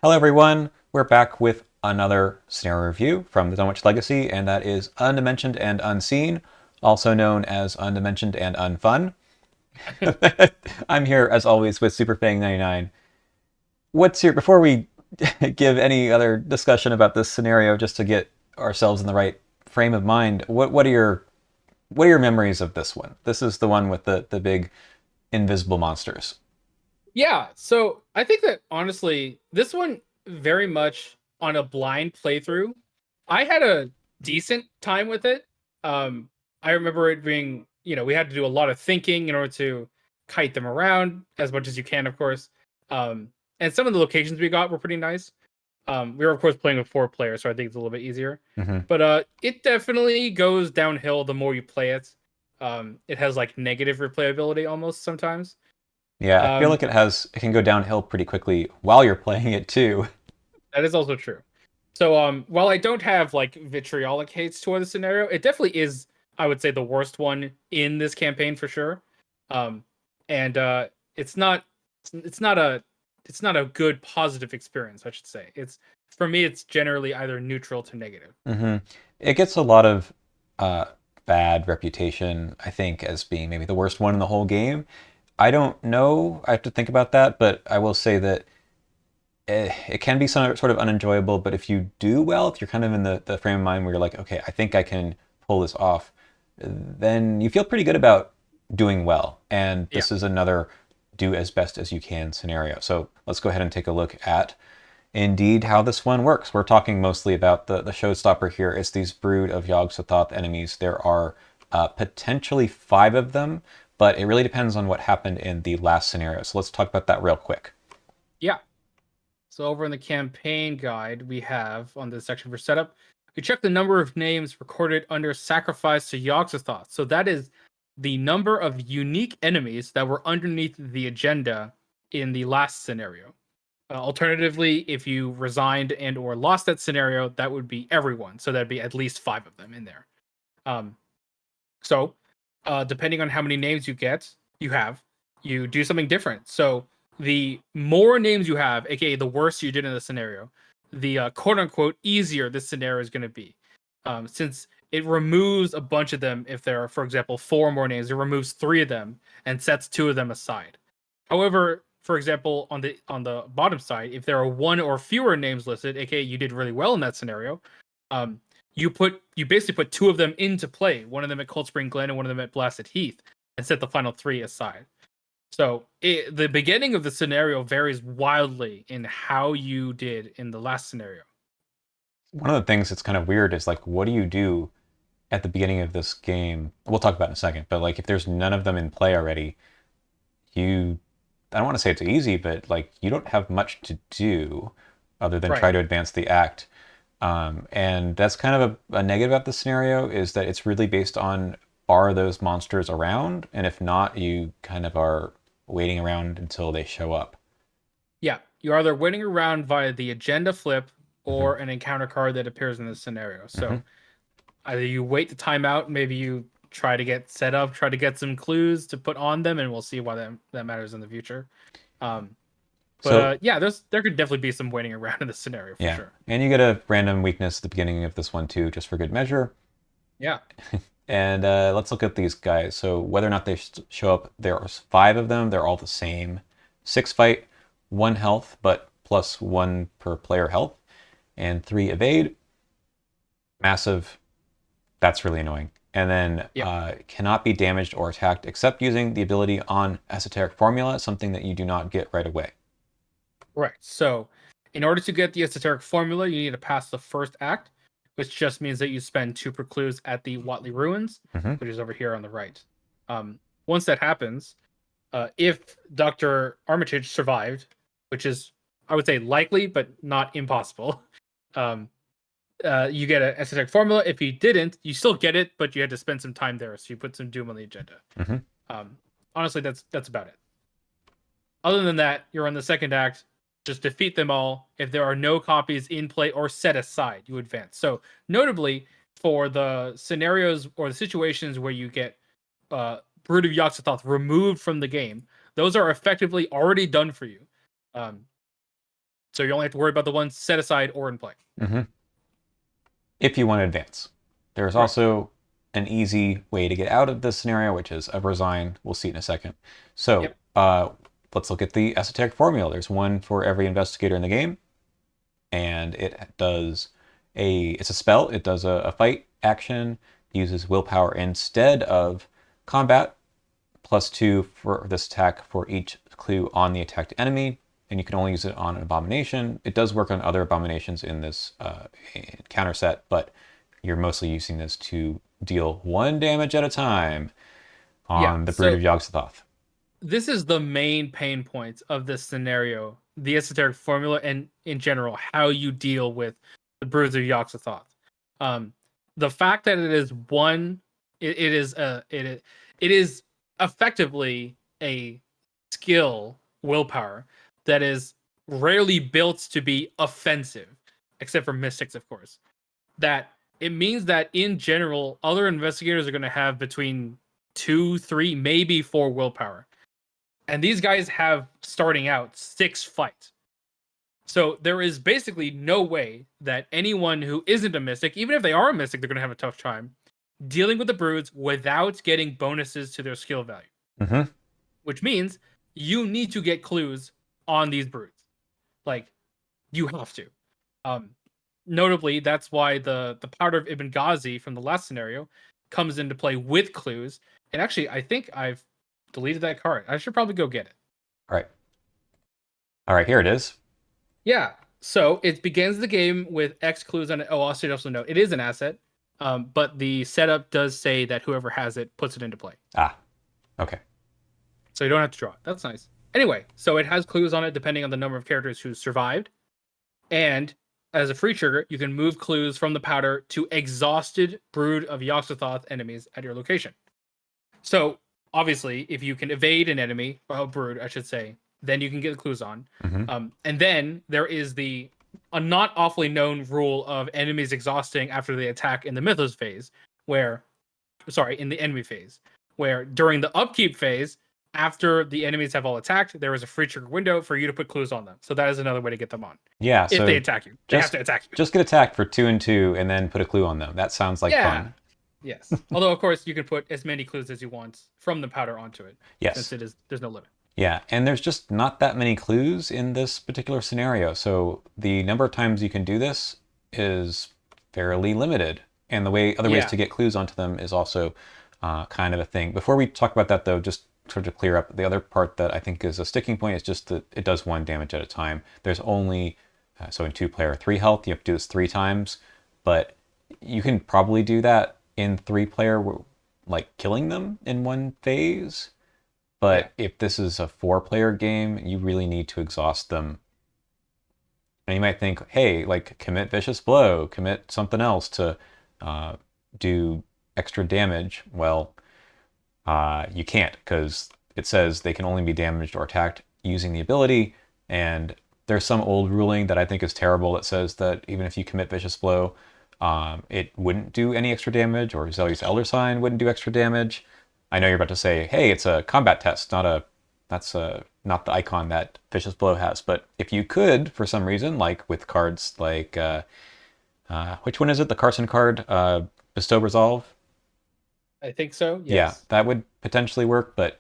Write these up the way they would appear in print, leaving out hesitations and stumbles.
Hello, everyone. We're back with another scenario review from the Dunwich Legacy, and that is Undimensioned and Unseen, also known as Undimensioned and Unfun. I'm here, as always, with Superfeng99. Before we give any other discussion about this scenario, just to get ourselves in the right frame of mind, what are your memories of this one? This is the one with the big invisible monsters. Yeah, so I think that honestly, this one very much on a blind playthrough. I had a decent time with it. I remember it being, we had to do a lot of thinking in order to kite them around as much as you can, of course. And some of the locations we got were pretty nice. We were of course playing with 4 players, so I think it's a little bit easier. Hmm. But it definitely goes downhill the more you play it. It has like negative replayability almost sometimes. Yeah, I feel Um, like it can go downhill pretty quickly while you're playing it too. That is also true. So while I don't have like vitriolic hates toward the scenario, it definitely is, I would say, the worst one in this campaign for sure. Um and it's not it's not a it's not a good positive experience, I should say. It's for me it's generally either neutral to negative. Hmm. It gets a lot of uh, bad reputation, I think, as being maybe the worst one in the whole game. I don't know. I have to think about that, but I will say that it can be sort of unenjoyable. But if you do well, if you're kind of in the frame of mind where you're like, okay, I think I can pull this off, then you feel pretty good about doing well. And Yeah. this is another do as best as you can scenario. So let's go ahead and take a look at indeed how this one works. We're talking mostly about the showstopper here. It's these brood of Yogg-Sothoth enemies. There are potentially 5 of them, but it really depends on what happened in the last scenario. So let's talk about that real quick. Yeah. So over in the campaign guide, we have on this section for setup, we check the number of names recorded under sacrifice to Yogg-Sothoth. So that is the number of unique enemies that were underneath the agenda in the last scenario. Alternatively, if you resigned and or lost that scenario, that would be everyone. So that'd be at least 5 of them in there. Um, so, depending on how many names you have, you do something different. So the more names you have, aka the worse you did in the scenario, the quote unquote easier this scenario is going to be. Since it removes a bunch of them, if there are, for example, 4 more names, it removes 3 of them and sets 2 of them aside. However, for example, on the bottom side, if there are 1 or fewer names listed, aka you did really well in that scenario, um, you basically put 2 of them into play, one of them at Cold Spring Glen and one of them at Blasted Heath, and set the final 3 aside. So the beginning of the scenario varies wildly in how you did in the last scenario. One of the things that's kind of weird is like, what do you do at the beginning of this game? We'll talk about it in a second, but like if there's none of them in play already, you I don't want to say it's easy, but like you don't have much to do other than Right. try to advance the act. And that's kind of a negative about the scenario is that it's really based on are those monsters around? And if not, you kind of are waiting around until they show up. Yeah. You're either winning around via the agenda flip Hmm. or an encounter card that appears in the scenario. Hmm. So either you wait the timeout, maybe you try to get set up, try to get some clues to put on them, and we'll see why that matters in the future. Um, but So yeah, there could definitely be some waiting around in the scenario for yeah, sure. and you get a random weakness at the beginning of this one too, just for good measure. Yeah. And let's look at these guys. So whether or not they show up, there's 5 of them. They're all the same. 6 fight, 1 health, but plus 1 per player health, and 3 evade. Massive. That's really annoying. And then Yeah. cannot be damaged or attacked except using the ability on Esoteric Formula, something that you do not get right away. Right. So, in order to get the esoteric formula, you need to pass the first act, which just means that you spend 2 precludes at the Watley Ruins, Hmm. which is over here on the right. Once that happens, if Dr. Armitage survived, which is, I would say, likely but not impossible, um, you get an esoteric formula. If you didn't, you still get it, but you had to spend some time there, so you put some doom on the agenda. Hmm. Um, Honestly, that's about it. Other than that, you're on the second act. Just defeat them all. If there are no copies in play or set aside, you advance. So, notably, for the scenarios or the situations where you get Brood of Yogg-Sothoth removed from the game, those are effectively already done for you. Um, So you only have to worry about the ones set aside or in play. Mm-hmm. If you want to advance. There's Correct. also an easy way to get out of this scenario, which is a resign. We'll see in a second. So Yep. let's look at the esoteric formula. There's one for every investigator in the game, and it's a spell. It does a fight action, uses willpower instead of combat, +2 for this attack for each clue on the attacked enemy, and you can only use it on an abomination. It does work on other abominations in this counter set, but you're mostly using this to deal 1 damage at a time Yeah. on the Brood So of Yogg-Sothoth. this is the main pain point of this scenario, the esoteric formula, and in general, how you deal with the Bruiser Yogg-Sothoth. The fact that it is one, it is effectively a skill willpower that is rarely built to be offensive, except for mystics, of course. That it means that in general, other investigators are going to have between 2, 3, maybe 4 willpower. And these guys have, starting out, 6 fights. So there is basically no way that anyone who isn't a mystic, even if they are a mystic, they're going to have a tough time dealing with the broods without getting bonuses to their skill value. Mm-hmm. Which means you need to get clues on these broods. Like, you have to. Um, Notably, that's why the powder of Ibn Ghazi from the last scenario comes into play with clues. And actually, I think I've deleted that card. I should probably go get it. All right. All right, here it is. Yeah. So it begins the game with X clues on it. Oh, also note it is an asset, but the setup does say that whoever has it puts it into play. Ah, okay. So you don't have to draw it. That's nice. Anyway, so it has clues on it depending on the number of characters who survived. And as a free trigger, you can move clues from the powder to exhausted Brood of Yogg-Sothoth enemies at your location. So obviously, if you can evade an enemy, or Brood, I should say, then you can get the clues on. Mm-hmm. And then there is a not awfully known rule of enemies exhausting after they attack in the Mythos phase, in the enemy phase, where during the upkeep phase, after the enemies have all attacked, there is a free trigger window for you to put clues on them. So that is another way to get them on. Yeah, If they so attack you, they have to attack you. just get attacked for 2 and 2 and then put a clue on them. That sounds like Yeah. fun. Yes. Although of course you can put as many clues as you want from the powder onto it. Yes. Since there's no limit. Yeah, and there's just not that many clues in this particular scenario. So the number of times you can do this is fairly limited. And other ways Yeah. to get clues onto them is also kind of a thing. Before we talk about that though, just sort of clear up the other part that I think is a sticking point is just that it does 1 damage at a time. There's only, so in 2-player 3 health, you have to do this 3 times, but you can probably do that in 3-player, like killing them in 1 phase. But if this is a 4-player game, you really need to exhaust them. And you might think, hey, like commit Vicious Blow, commit something else to do extra damage. Well, you can't because it says they can only be damaged or attacked using the ability. And there's some old ruling that I think is terrible that says that even if you commit Vicious Blow, it wouldn't do any extra damage, or Zelius Elder Sign wouldn't do extra damage. I know you're about to say, hey, it's a combat test, not the icon that Vicious Blow has. But if you could, for some reason, like with cards like, which one is it? The Carson card, Bestow Resolve? I think so. Yes. Yeah, that would potentially work, but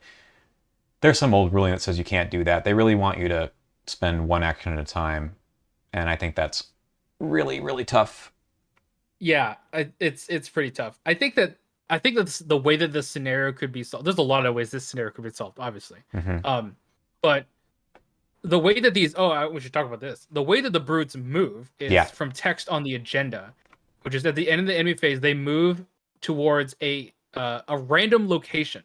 there's some old ruling that says you can't do that. They really want you to spend 1 action at a time, and I think that's really, really tough. Yeah, it's pretty tough. I think that's the way that this scenario could be solved. There's a lot of ways this scenario could be solved, obviously. Mm-hmm. But the way that we should talk about this. The way that the brutes move is from text on the agenda, which is at the end of the enemy phase, they move towards a random location.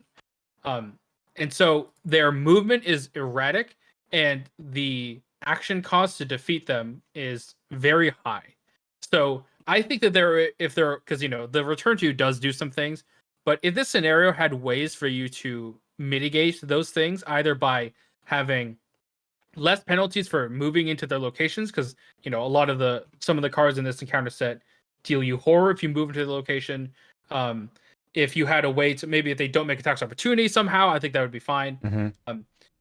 And so their movement is erratic, and the action cost to defeat them is very high. So I think that because the return to you does do some things, but if this scenario had ways for you to mitigate those things, either by having less penalties for moving into their locations, because some of the cards in this encounter set deal you horror if you move into the location. If you had a way to, maybe if they don't make a tax opportunity somehow, I think that would be fine. Mm-hmm.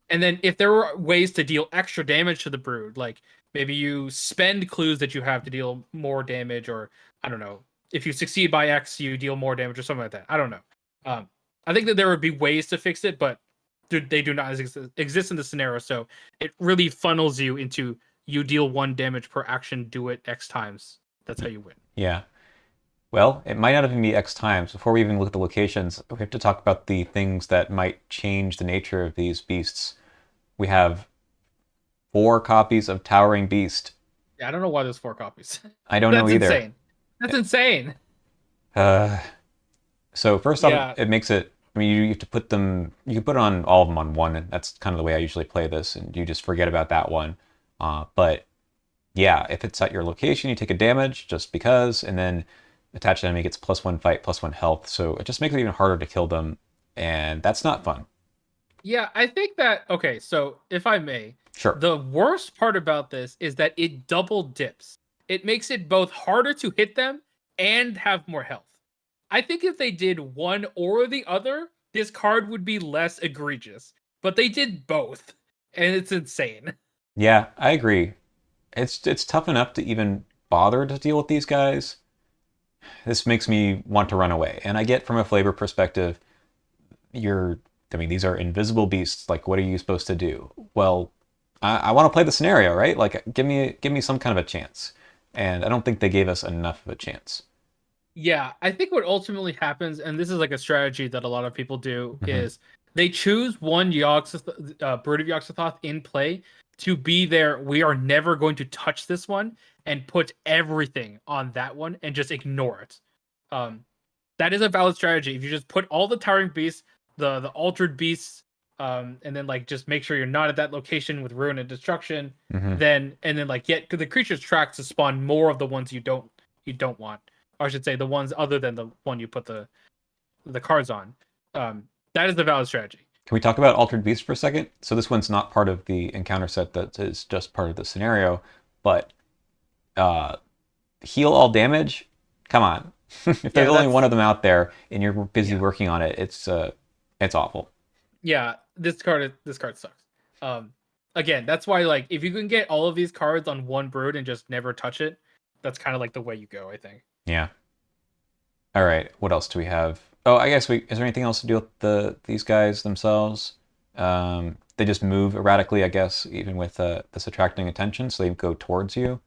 And then if there were ways to deal extra damage to the brood, like maybe you spend clues that you have to deal more damage, or I don't know, if you succeed by X, you deal more damage or something like that. I don't know. Um, I think that there would be ways to fix it, but they do not exist in the scenario. So it really funnels you into you deal 1 damage per action, do it X times. That's how you win. Yeah. Well, it might not even be X times. Before we even look at the locations, we have to talk about the things that might change the nature of these beasts. We have 4 copies of Towering Beast. Yeah, I don't know why there's 4 copies. I don't know That's either. insane. That's insane. Uh, so first off, Yeah, it makes it. I mean, you have to put them. You can put on all of them on one, and that's kind of the way I usually play this. And you just forget about that one. But yeah, if it's at your location, you take a damage just because, and then attached enemy gets +1 fight, +1 health. So it just makes it even harder to kill them, and that's not fun. Yeah, I think that okay, so if I may, Sure. the worst part about this is that it double dips. It makes it both harder to hit them and have more health. I think if they did one or the other, this card would be less egregious. But they did both, and it's insane. Yeah, I agree. It's tough enough to even bother to deal with these guys. This makes me want to run away. And I get from a flavor perspective, you're I mean, these are invisible beasts. Like, what are you supposed to do? Well, I want to play the scenario, right? Like, give me some kind of a chance. And I don't think they gave us enough of a chance. Yeah, I think what ultimately happens, and this is like a strategy that a lot of people do, Hmm. is they choose one Brood of Yogg-Sothoth in play to be there. We are never going to touch this one and put everything on that one and just ignore it. Um, that is a valid strategy. If you just put all the towering beasts, the altered beasts, and then like just make sure you're not at that location with ruin and destruction, Hmm. then and then like get the creature's tracks to spawn more of the ones you don't want, or I should say the ones other than the one you put the cards on. That is the valid strategy. Can we talk about Altered Beast for a second? So this one's not part of the encounter set, that is just part of the scenario, but uh, heal all damage? Come on. If there's Yeah, only one that's of them out there and you're busy yeah, working on it, it's awful. yeah. This card sucks. Again, that's why like if you can get all of these cards on one brood and just never touch it, that's kind of like the way you go, I think. Yeah. All right. What else do we have? Oh, I guess we. Is there anything else to do with these guys themselves? They just move erratically, I guess, even with this attracting attention, so they go towards you.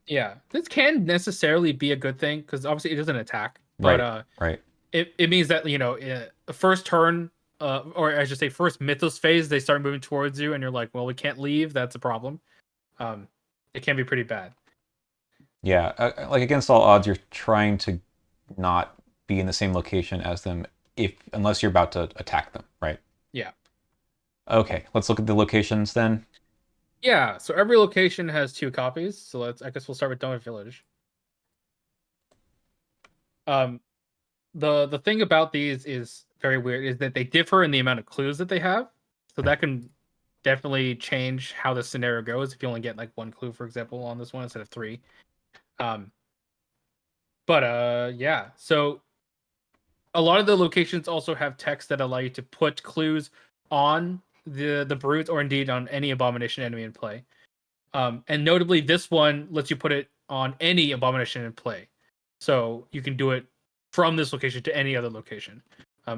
Yeah, this can necessarily be a good thing because obviously it doesn't attack, but Right. Right. it means that first turn, or I should say first Mythos phase, they start moving towards you, and you're like, well, we can't leave. That's a problem. Um, it can be pretty bad. Yeah. Like against all odds, you're trying to not be in the same location as them, if unless you're about to attack them. Right. Yeah, Okay. Let's look at the locations then. yeah. So every location has 2 copies. So I guess we'll start with Donut Village. Um, the thing about these is very weird is that they differ in the amount of clues that they have. So that can definitely change how the scenario goes if you only get like 1 clue, for example, on this one instead of 3. Um, but yeah. So a lot of the locations also have text that allow you to put clues on the brutes or indeed on any abomination enemy in play. And notably, this one lets you put it on any abomination in play, so you can do it from this location to any other location.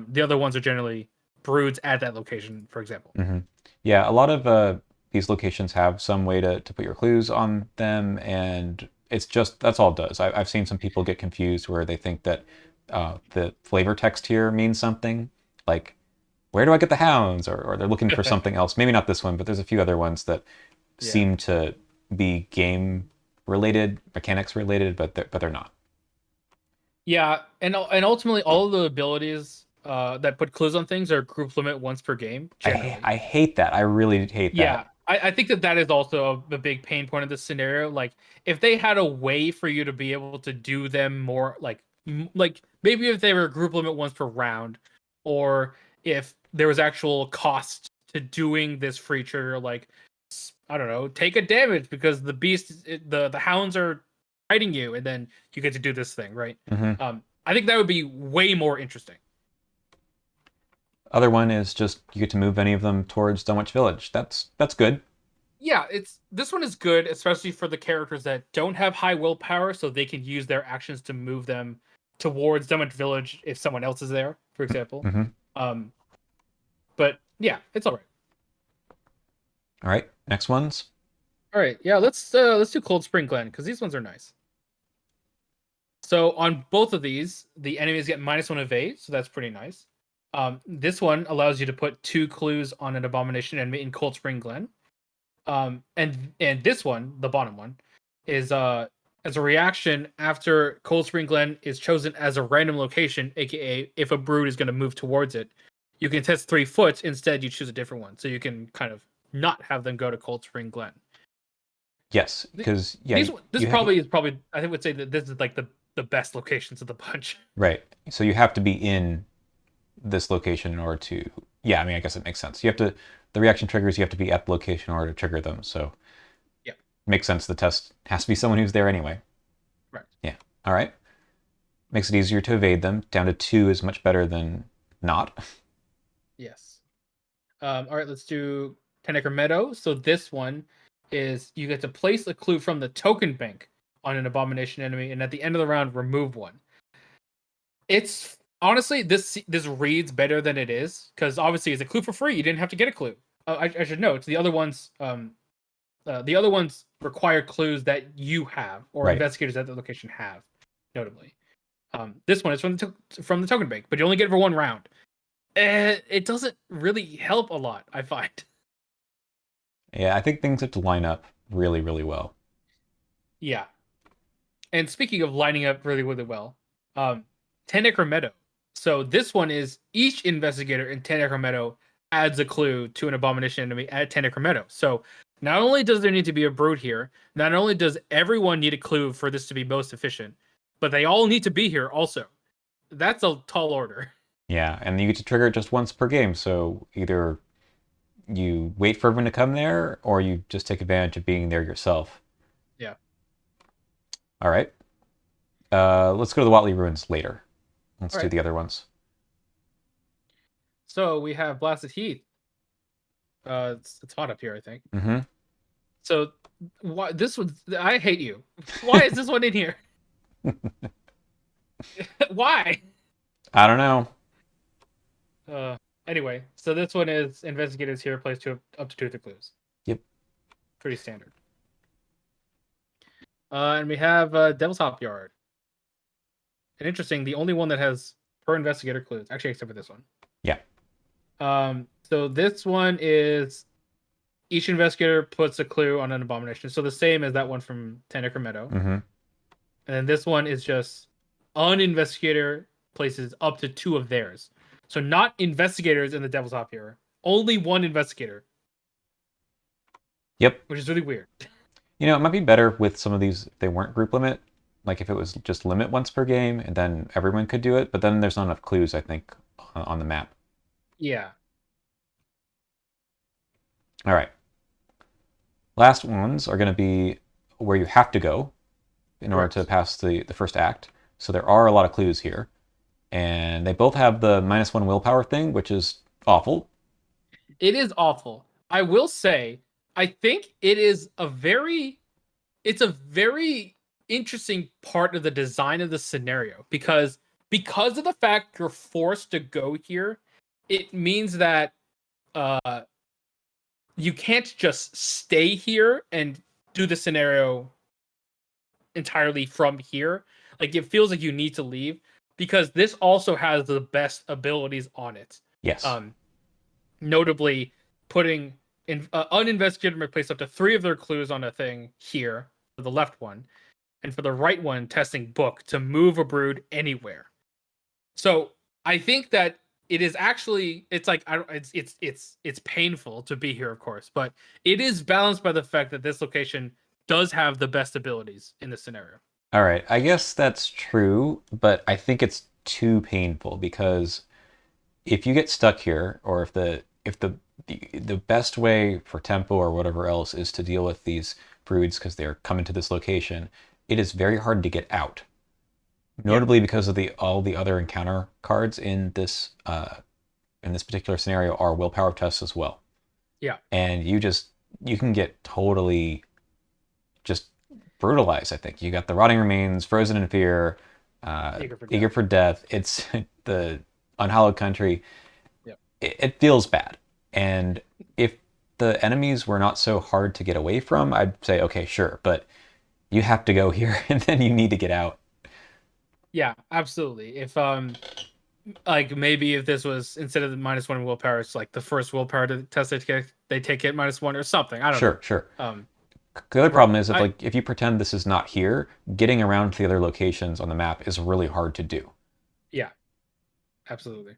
The other ones are generally broods at that location, for example. Hmm. Yeah, a lot of these locations have some way to put your clues on them, and it's just that's all it does. I've seen some people get confused where they think that the flavor text here means something like where do I get the hounds, or they're looking for something else. Maybe not this one, but there's a few other ones that Yeah. seem to be game related, mechanics related, but they're not. Yeah, and ultimately, all of the abilities that put clues on things are group limit once per game, generally. I hate that. I really hate that. Yeah, I think that is also a big pain point of this scenario. Like, if they had a way for you to be able to do them more, like maybe if they were group limit once per round, or if there was actual cost to doing this free trigger, like I don't know, take a damage because the beast, the hounds are fighting you, and then you get to do this thing, right? Hmm. I think that would be way more interesting. other one is just you get to move any of them towards Dunwich Village. That's good. Yeah, it's this one is good, especially for the characters that don't have high willpower, so they can use their actions to move them towards Dunwich Village if someone else is there, for example. Mm-hmm. Um, but yeah, it's all right. All right, next ones. All right, yeah, let's do Cold Spring Glen because these ones are nice. So on both of these, the enemies get -1 evade, so that's pretty nice. This one allows you to put 2 clues on an abomination enemy in Cold Spring Glen. And this one, the bottom one, is as a reaction after Cold Spring Glen is chosen as a random location, aka if a brood is going to move towards it, you can test 3 foot. Instead, you choose a different one, so you can kind of not have them go to Cold Spring Glen. Yes, because yeah, This probably I think would say that this is like the best locations of the bunch. right. So you have to be in this location in order to. Yeah, I mean, I guess it makes sense. You have to the reaction triggers. You have to be at the location in order to trigger them. So Yeah, makes sense. The test has to be someone who's there anyway. right. Yeah. All right. Makes it easier to evade them. Down to 2 is much better than not. Yes. All right, let's do Tennecker Meadow. So this one is you get to place a clue from the token bank on an abomination enemy, and at the end of the round, remove one. It's honestly this reads better than it is because obviously it's a clue for free. You didn't have to get a clue. I should note the other ones. The other ones require clues that you have or Right. investigators at the location have, notably. This one is from the token bank, but you only get it for 1 round. It doesn't really help a lot, I find. Yeah, I think things have to line up really, really well. Yeah. And speaking of lining up really, really well, Ten Acre Meadow. So this one is each investigator in Ten Acre Meadow adds a clue to an abomination enemy at Ten Acre Meadow. So not only does there need to be a brood here, not only does everyone need a clue for this to be most efficient, but they all need to be here also. That's a tall order. Yeah, and you get to trigger it just once per game. So either you wait for everyone to come there, or you just take advantage of being there yourself. Yeah. All right. Let's go to the Watley Ruins later. Let's All do right. the other ones. So we have Blasted Heath. It's hot up here, I think. Mm-hmm. So why this one? I hate you. Why is this one in here? Why? I don't know. Anyway, so this one is investigators here place up to 2 of the clues. Yep. Pretty standard. And we have Devil's Hop Yard. And interesting, the only one that has per investigator clues, actually, except for this one. Yeah. So this one is each investigator puts a clue on an abomination. So the same as that one from Ten Acre Meadow. Mm-hmm. And then this one is just an investigator places up to 2 of theirs. So not investigators in the Devil's Hop here. Only 1 investigator. Yep. Which is really weird. You know, it might be better with some of these if they weren't group limit. Like if it was just limit once per game and then everyone could do it. But then there's not enough clues, I think, on the map. Yeah. All right. Last ones are going to be where you have to go in order to pass the first act. So there are a lot of clues here. And they both have the -1 willpower thing, which is awful. It is awful. I will say, I think it's a very interesting part of the design of the scenario because of the fact you're forced to go here, it means that you can't just stay here and do the scenario entirely from here. Like it feels like you need to leave because this also has the best abilities on it. Yes. Notably putting uninvestigated may place up to 3 of their clues on a thing here for the left one, and for the right one testing book to move a brood anywhere. So I think that it is actually it's painful to be here, of course, but it is balanced by the fact that this location does have the best abilities in the scenario. All right. I guess that's true, but I think it's too painful because if you get stuck here, or if the best way for tempo or whatever else is to deal with these broods because they're coming to this location, it is very hard to get out. Notably because of all the other encounter cards in this in this particular scenario are willpower tests as well. Yeah. And you can get totally just brutalized. I think you got the rotting remains, frozen in fear, Eager for eager death. for death. It's the unhallowed country. Yep. It feels bad. And if the enemies were not so hard to get away from, I'd say okay, sure, but you have to go here, and then you need to get out. Yeah, absolutely. If like maybe if this was instead of the -1 willpower, it's like the first willpower to test they take it -1 or something. I don't know. Sure, sure. Um, The other right. problem is if you pretend this is not here, getting around to the other locations on the map is really hard to do. Yeah, absolutely.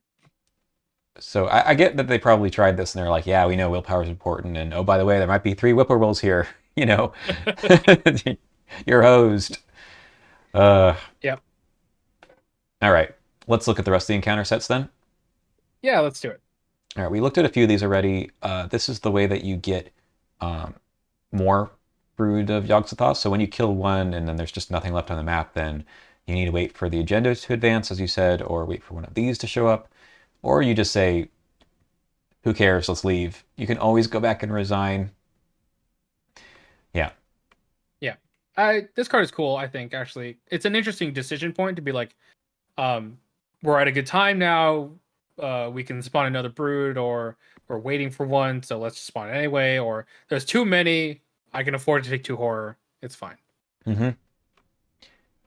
So I get that they probably tried this and they're like, yeah, we know willpower is important, and oh, by the way, there might be 3 whippoorwills here. You know, you're hosed. Uh, Yep. all right, let's look at the rest of the encounter sets then. Yeah, let's do it. All right, we looked at a few of these already. This is the way that you get um, more brood of Yogg-Sothoth. So when you kill one and then there's just nothing left on the map, then you need to wait for the agenda to advance, as you said, or wait for one of these to show up, or you just say, "Who cares? Let's leave." You can always go back and resign. Yeah. Yeah. This card is cool, I think, actually. It's an interesting decision point to be like, um, we're at a good time now. We can spawn another brood, or we're waiting for one, so let's just spawn it anyway, or there's too many. I can afford to take 2 horror. It's fine. Mm-hmm.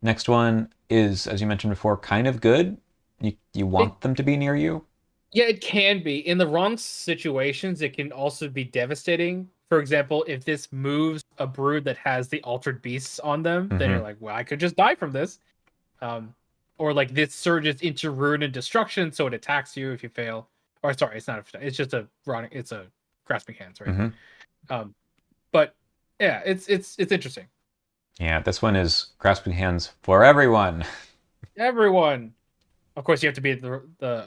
Next one is, as you mentioned before, kind of good. You It want them to be near you. Yeah, it can be. In the wrong situations, it can also be devastating. For example, if this moves a brood that has the altered beasts on them, then Mm-hmm. you're like, well, I could just die from this. Um, or like this surges into ruin and destruction, so it attacks you if you fail. Or sorry, it's not. It's just a rotting. It's a grasping hands, right? Mm-hmm. Um, but yeah, it's interesting. Yeah, this one is grasping hands for everyone. Everyone, of course, you have to be at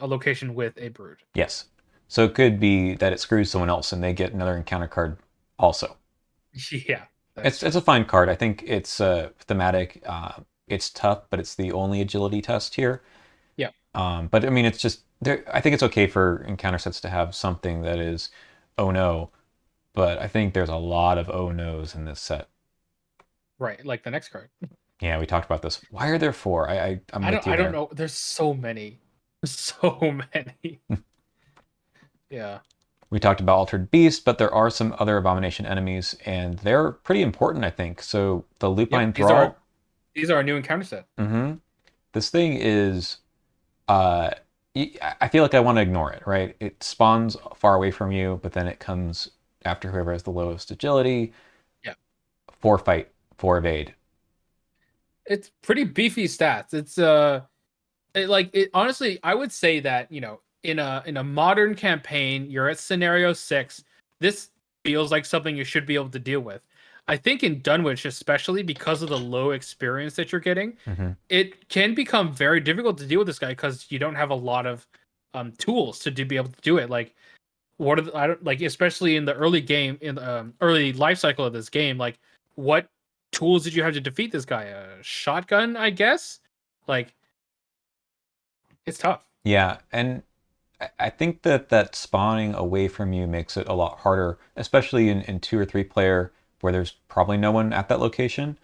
a location with a brood. Yes. So it could be that it screws someone else and they get another encounter card also. Yeah, that's true. It's a fine card. I think it's thematic. It's tough, but it's the only agility test here. Yeah, But I mean, it's just there. I think it's okay for encounter sets to have something that is, oh no. But I think there's a lot of oh no's in this set. right. Like the next card. Yeah, we talked about this. Why are there 4? I'm with you I don't there. know. There's so many. So many. Yeah. We talked about Altered Beast, but there are some other Abomination enemies, and they're pretty important, I think. So the Yep. Lupine These are Thrall. these are a new encounter set. Mm-hmm. This thing is uh I feel like I want to ignore it, right? It spawns far away from you, but then it comes after whoever has the lowest agility. Yeah. 4 fight, 4 evade. It's pretty beefy stats. It honestly, I would say that, in a modern campaign, you're at scenario 6. This feels like something you should be able to deal with. I think in Dunwich, especially because of the low experience that you're getting, Mm-hmm. it can become very difficult to deal with this guy because you don't have a lot of tools to be able to do it. Like, what are I don't like, especially in the early game, in the early life cycle of this game, like, what tools did you have to defeat this guy? A shotgun, I guess. Like, it's tough. Yeah, and I think that spawning away from you makes it a lot harder, especially in 2 or 3 player where there's probably no one at that location.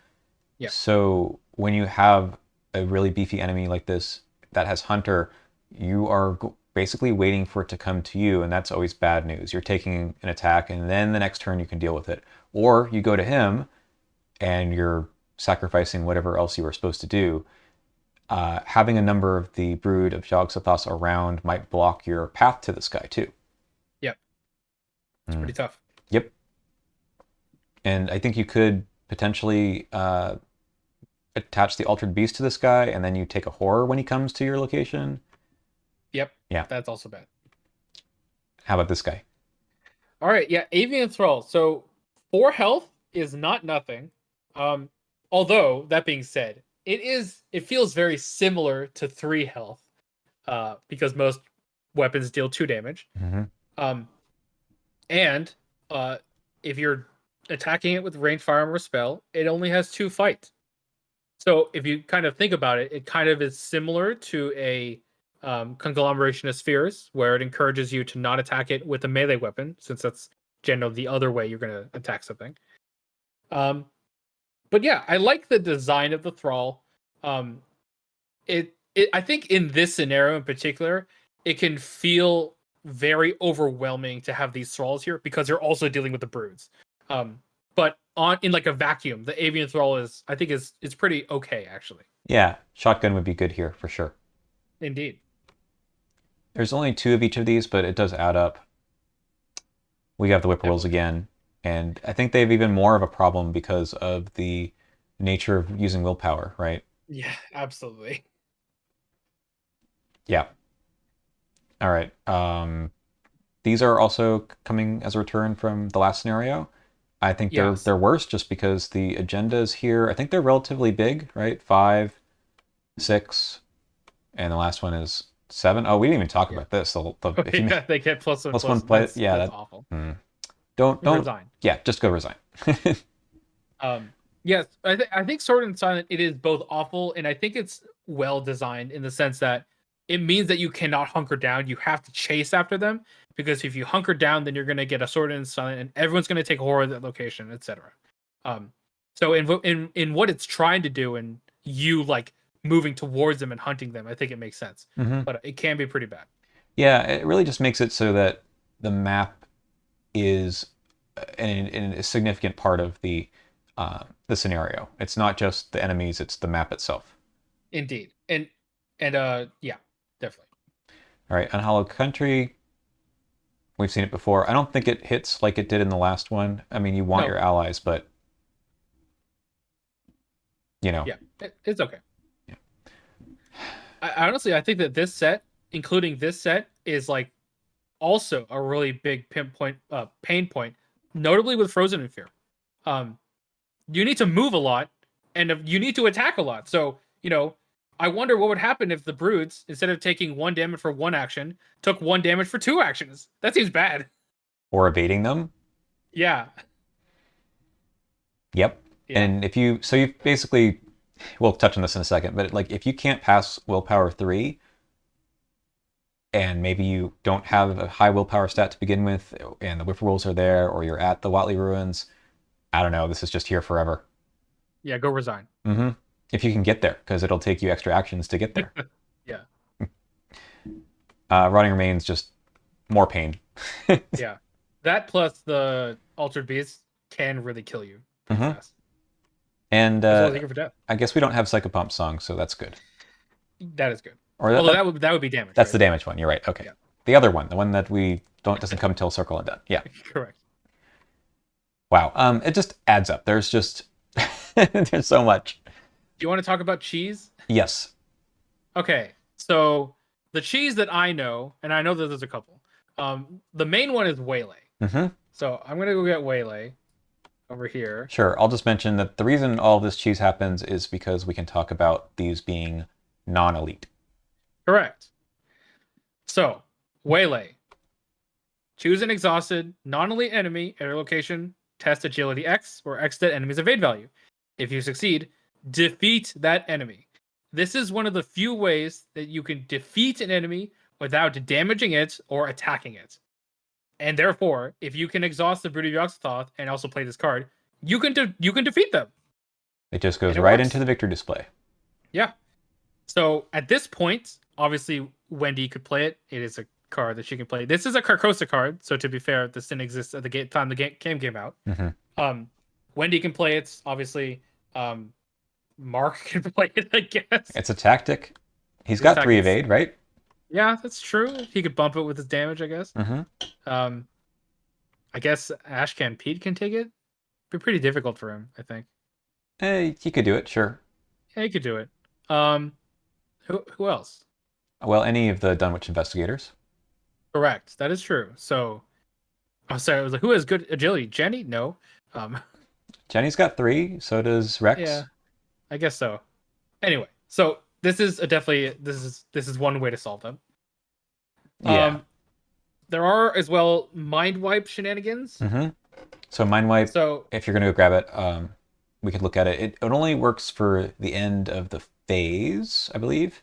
Yeah. So when you have a really beefy enemy like this that has Hunter, you are basically waiting for it to come to you, and that's always bad news. You're taking an attack, and then the next turn you can deal with it. Or you go to him, and you're sacrificing whatever else you were supposed to do. Having a number of the brood of Yogg-Sothoth around might block your path to this guy too. Yep. It's Mm. pretty tough. Yep. And I think you could potentially attach the Altered Beast to this guy, and then you take a horror when he comes to your location. Yep. Yeah. That's also bad. How about this guy? All right. Yeah. Avian Thrall. So 4 health is not nothing. Um, although that being said, it feels very similar to 3 health. Because most weapons deal 2 damage. Mm-hmm. Um, and if you're attacking it with ranged firearm or spell, it only has 2 fight. So if you kind of think about it, it kind of is similar to a conglomeration of spheres, where it encourages you to not attack it with a melee weapon, since that's generally the other way you're going to attack something. But yeah, I like the design of the Thrall. Um, I think in this scenario in particular, it can feel very overwhelming to have these thralls here because they're also dealing with the broods. But in like a vacuum, the avian thrall I think is pretty okay actually. Yeah, shotgun would be good here for sure. Indeed. There's only 2 of each of these, but it does add up. We have the whippoorwills Definitely. again, and I think they have even more of a problem because of the nature of using willpower, right? Yeah, absolutely. Yeah. All right. These are also coming as a return from the last scenario. I think Yes. they're worse just because the agendas here. I think they're relatively big, right? 5, 6, and the last one is 7. Oh, we didn't even talk Yeah. about this. If you Yeah, they get plus one plus one plus. play, yeah, That's that awful. don't Resign. yeah, just go resign. Yes, I think Sword and Silent it is both awful and I think it's well designed in the sense that it means that you cannot hunker down. You have to chase after them because if you hunker down, then you're going to get a Sword and Silent, and everyone's going to take horror at that location, etc. Um, so in what it's trying to do, and you like moving towards them and hunting them, I think it makes sense. Hmm. But it can be pretty bad. Yeah, it really just makes it so that the map is a significant part of the scenario. It's not just the enemies; it's the map itself. Indeed, and yeah, definitely. All right, Unhallowed Country. We've seen it before. I don't think it hits like it did in the last one. I mean, you want No, your allies, but you know, yeah, it's okay. yeah. Honestly, I think that this set, including this set, is like also a really big pain point, notably with Frozen in Fear. Um, you need to move a lot, and you need to attack a lot. So I wonder what would happen if the broods, instead of taking 1 damage for 1 action, took 1 damage for 2 actions. That seems bad. Or evading them. Yeah, Yep. yeah, And if you, so you basically, we'll touch on this in a second, but like if you can't pass willpower 3, and maybe you don't have a high willpower stat to begin with, and the whippoorwills are there, or you're at the Watley ruins, I don't know. This is just here forever. yeah. Go resign. Mm-hmm. If you can get there, because it'll take you extra actions to get there. Yeah, Rotting remains just more pain. yeah. That plus the altered beast can really kill you pretty Mm-hmm. fast, And as well as Eager for Death. I guess we don't have Psychopomp song, so that's good. That is good. Or Although that would be damage, that's the right? damage one. You're right. Okay. Yeah, The other one, the one that we don't doesn't come till Circle and Done. Yeah. correct. Wow. It just adds up. There's just there's so much. Do you want to talk about cheese? Yes. Okay, so the cheese that I know, and I know that there's a couple. The main one is Waylay. Mm-hmm. So I'm gonna go get Waylay over here. Sure. I'll just mention that the reason all of this cheese happens is because we can talk about these being non-elite. Correct. So Waylay. Choose an exhausted, non-elite enemy at your location. Test agility X, or X that enemy's evade value. If you succeed, defeat that enemy. This is one of the few ways that you can defeat an enemy without damaging it or attacking it. And therefore, if you can exhaust the Brood of Yogg-Sothoth and also play this card, you can defeat them, It just goes and it right into works. the victory display. Yeah. So at this point, obviously Wendy could play it. It is a card that she can play. This is a Carcosa card, so to be fair, this didn't exist at the time the game came out. Mm-hmm. Wendy can play it. Obviously, Mark can play it. I guess It's a tactic. He's his got 3 tactics. evade, right? Yeah, that's true. He could bump it with his damage, I guess. Mm-hmm. Um, I guess Ashcan Pete can take it. Be pretty difficult for him, I think. He could do it, sure. Yeah, he could do it. Um, who else? Well, any of the Dunwich investigators. Correct. That is true. So, I'm sorry. I was like, who has good agility? Jenny? No. Um, Jenny's got 3, so does Rex. yeah, I guess so. Anyway, so this is this is one way to solve them. Yeah. There are as well mind wipe shenanigans. Mm-hmm. So Mind Wipe, So if you're going to go grab it, we could look at it. It only works for the end of the phase, I believe.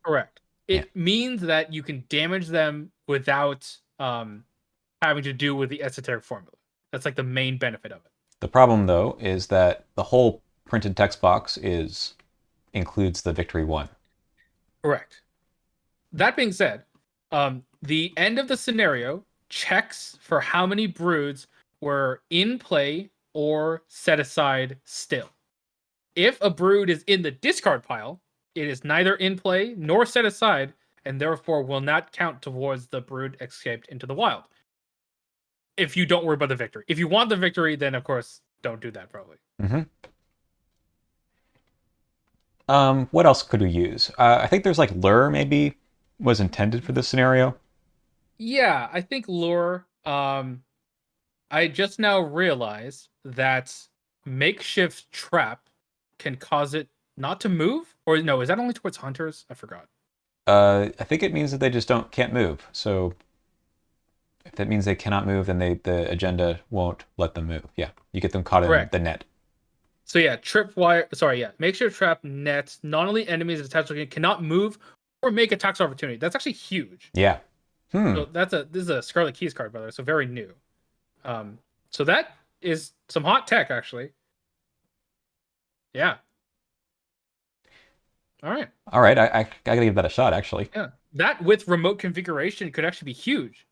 correct. Yeah. It means that you can damage them without having to do with the esoteric formula. That's like the main benefit of it. The problem, though, is that the whole printed text box includes the victory 1. Correct. That being said, the end of the scenario checks for how many broods were in play or set aside still. If a brood is in the discard pile, it is neither in play nor set aside, and therefore will not count towards the brood escaped into the wild. If you don't worry about the victory. If you want the victory, then of course don't do that probably. Mm-hmm. What else could we use? I think there's like lure maybe was intended for this scenario. Yeah, I think lure. I just now realized that makeshift trap can cause it not to move, or no? Is that only towards hunters? I forgot. I think it means that they just can't move. So if that means they cannot move, then the agenda won't let them move. Yeah, you get them caught in Correct. the net. So yeah, tripwire. Sorry, yeah, makeshift trap nets. Not only enemies attached to it cannot move or make attacks opportunity. That's actually huge. Yeah. So this is a Scarlet Keys card, by the way, so very new. So that is some hot tech, actually. Yeah. All right. All right. I gotta give that a shot, actually. Yeah. That with remote configuration could actually be huge.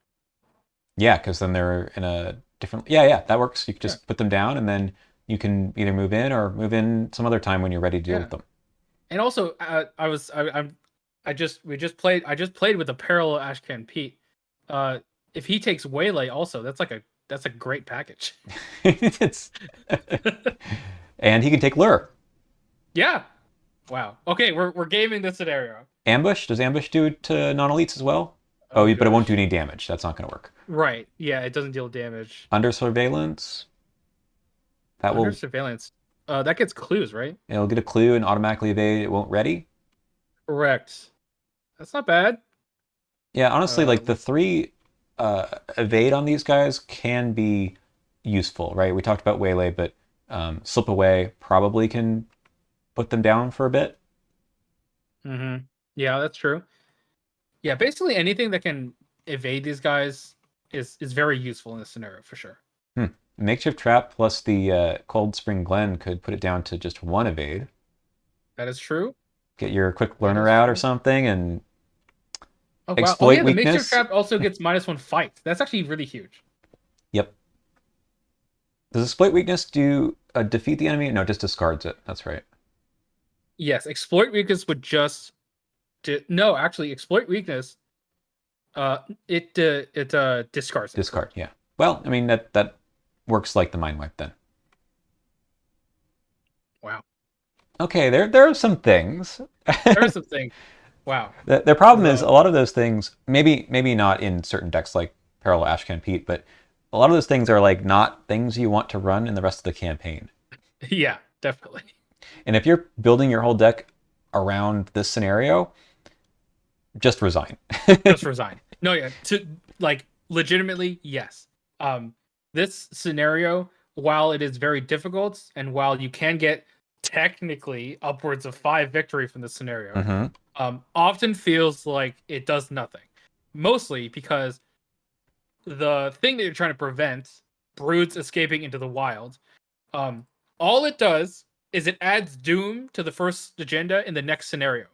Yeah, because then they're in a different. Yeah, that works. You can just put them down, and then you can either move in or move in some other time when you're ready to deal with them. And also, I just played with a parallel Ashcan Pete. If he takes Waylay, also that's a great package. It's and he can take lure. Yeah. Wow. Okay, we're gaming this scenario. Ambush? Does ambush do it to non-elites as well? Oh, but it won't do any damage. That's not going to work. Right. Yeah, it doesn't deal damage. Under surveillance. Under surveillance. That gets clues, right? It'll get a clue and automatically evade. It won't ready. Correct. That's not bad. Yeah, honestly, like the 3 evade on these guys can be useful, right? We talked about Waylay, but slip away probably can put them down for a bit. Mm-hmm. Yeah, that's true. Yeah, basically anything that can evade these guys is very useful in this scenario for sure. Makeshift trap plus the Cold Spring Glen could put it down to just 1 evade. That is true. Get your quick learner out or something and exploit wow. The weakness. makeshift trap also gets -1 fight. That's actually really huge. Yep. Does exploit weakness do defeat the enemy? No, it just discards it. That's right. Yes, exploit weakness would just no, actually exploit weakness it discards it. Discard, yeah. Well, I mean that works like the mind wipe then. Wow. Okay, there are some things. There are some things. Wow. The problem is a lot of those things, maybe not in certain decks like Parallel Ashcan Pete, but a lot of those things are like not things you want to run in the rest of the campaign. Yeah, definitely. And if you're building your whole deck around this scenario, just resign. Just resign. No, yeah. To like legitimately, yes. This scenario, while it is very difficult, and while you can get technically upwards of 5 victory from this scenario, often feels like it does nothing. Mostly because the thing that you're trying to prevent, broods escaping into the wild, all it does is it adds doom to the first agenda in the next scenario,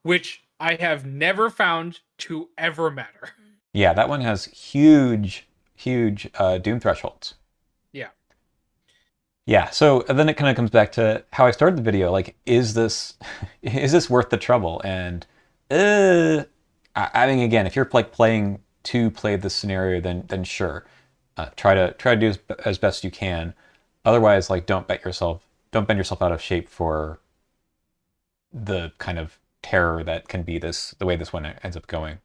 which I have never found to ever matter. Yeah, that one has huge doom thresholds. Yeah. Yeah, so then it kind of comes back to how I started the video. Like, is this worth the trouble? And I mean, again, if you're like playing to play this scenario, then sure, try to do as best you can. Otherwise, like, don't bend yourself out of shape for the kind of terror that can be the way this one ends up going.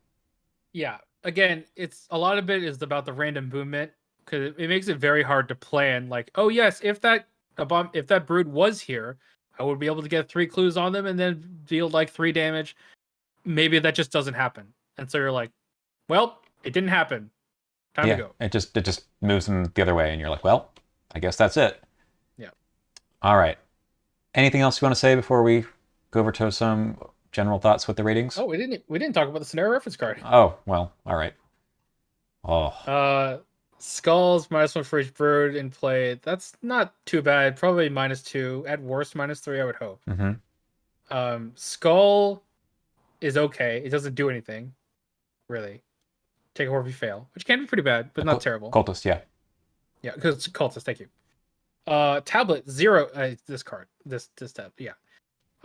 Yeah. Again, it's a lot of it is about the random movement, because it makes it very hard to plan. Like, oh yes, if that brood was here, I would be able to get 3 clues on them and then deal like 3 damage. Maybe that just doesn't happen, and so you're like, well, it didn't happen. Time to go. It just moves them the other way, and you're like, well, I guess that's it. Yeah. All right. Anything else you want to say before we go over to some general thoughts with the ratings? Oh, we didn't talk about the scenario reference card. Oh, well, all right. Oh. Uh, Skulls -1 for each bird in play. That's not too bad. Probably -2 at worst, -3. I would hope. Mm-hmm. Skull is okay. It doesn't do anything really. Take a horror if you fail, which can be pretty bad, but not terrible. Cultist, yeah. Yeah, because it's cultist. Thank you. Tablet 0. This card. This tab. Yeah.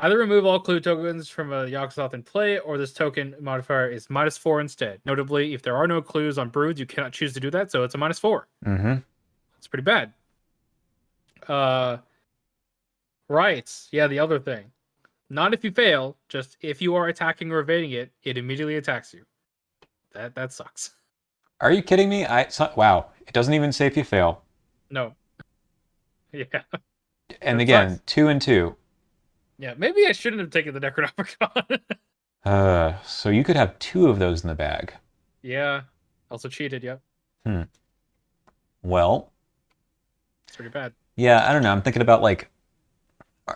Either remove all clue tokens from a Yogg-Sothoth in play, or this token modifier is -4 instead. Notably, if there are no clues on broods, you cannot choose to do that, so it's a -4. Mm-hmm. It's pretty bad. Right. Yeah, the other thing. Not if you fail, just if you are attacking or evading it, it immediately attacks you. That sucks. Are you kidding me? Wow. It doesn't even say if you fail. No. Yeah. And That again, sucks. 2 and 2. Yeah, maybe I shouldn't have taken the Necronomicon. So you could have 2 of those in the bag. Yeah. Also cheated, yep. Well, It's pretty bad. yeah, I don't know. I'm thinking about like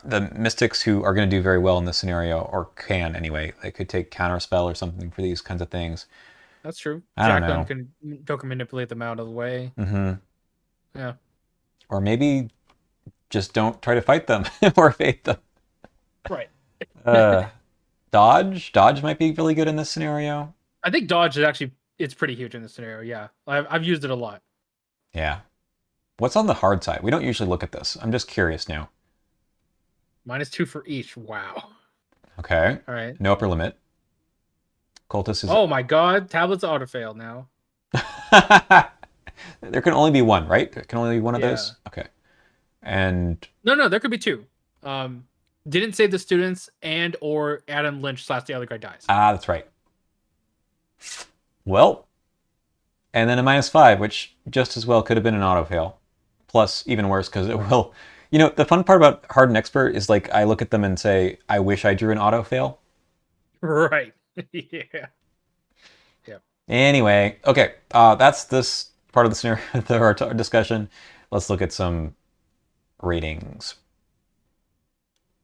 the mystics who are going to do very well in this scenario, or can anyway. They could take counterspell or something for these kinds of things. That's true. I don't Jack know. can manipulate them out of the way. Mm-hmm. Yeah. Or maybe just don't try to fight them or evade them. Right. Uh, Dodge might be really good in this scenario. I think dodge is actually it's pretty huge in this scenario. Yeah, I've used it a lot. Yeah. What's on the hard side? We don't usually look at this. I'm just curious now. -2 for each. Wow. Okay. All right. No upper limit. Cultist is. Oh my God! Tablets auto fail now. There can only be one, right? There can only be one of Yeah. those. Okay. And No, there could be 2. Didn't save the students and or Adam Lynch / the other guy dies. that's right. Well, and then a -5, which just as well could have been an auto fail. Plus, even worse because it will. You know, the fun part about Hardened Expert is like I look at them and say, I wish I drew an auto fail. Right. Yeah. Anyway, okay, that's this part of the scenario of our discussion. Let's look at some ratings.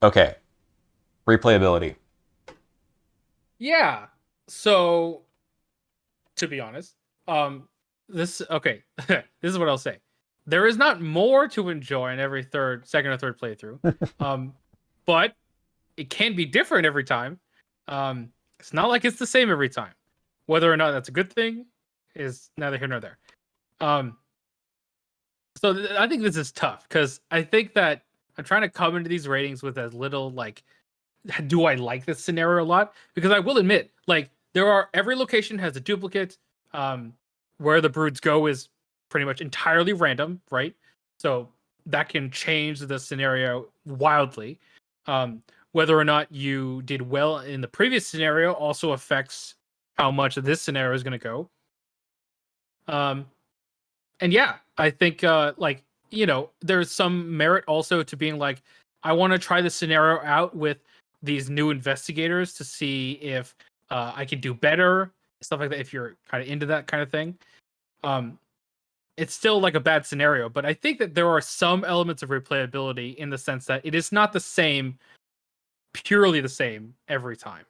Okay, replayability. Yeah. So, to be honest, this okay. This is what I'll say. There is not more to enjoy in every second or third playthrough, but it can be different every time. It's not like it's the same every time. Whether or not that's a good thing is neither here nor there. I think this is tough because I think that I'm trying to come into these ratings with as little like, do I like this scenario a lot? Because I will admit, like every location has a duplicate. Where the broods go is pretty much entirely random, right? So that can change the scenario wildly. Whether or not you did well in the previous scenario also affects how much of this scenario is going to go. And yeah, I think there's some merit also to being like, I want to try the scenario out with these new investigators to see if I can do better, stuff like that. If you're kind of into that kind of thing, it's still like a bad scenario, but I think that there are some elements of replayability in the sense that it is not the same, purely the same every time.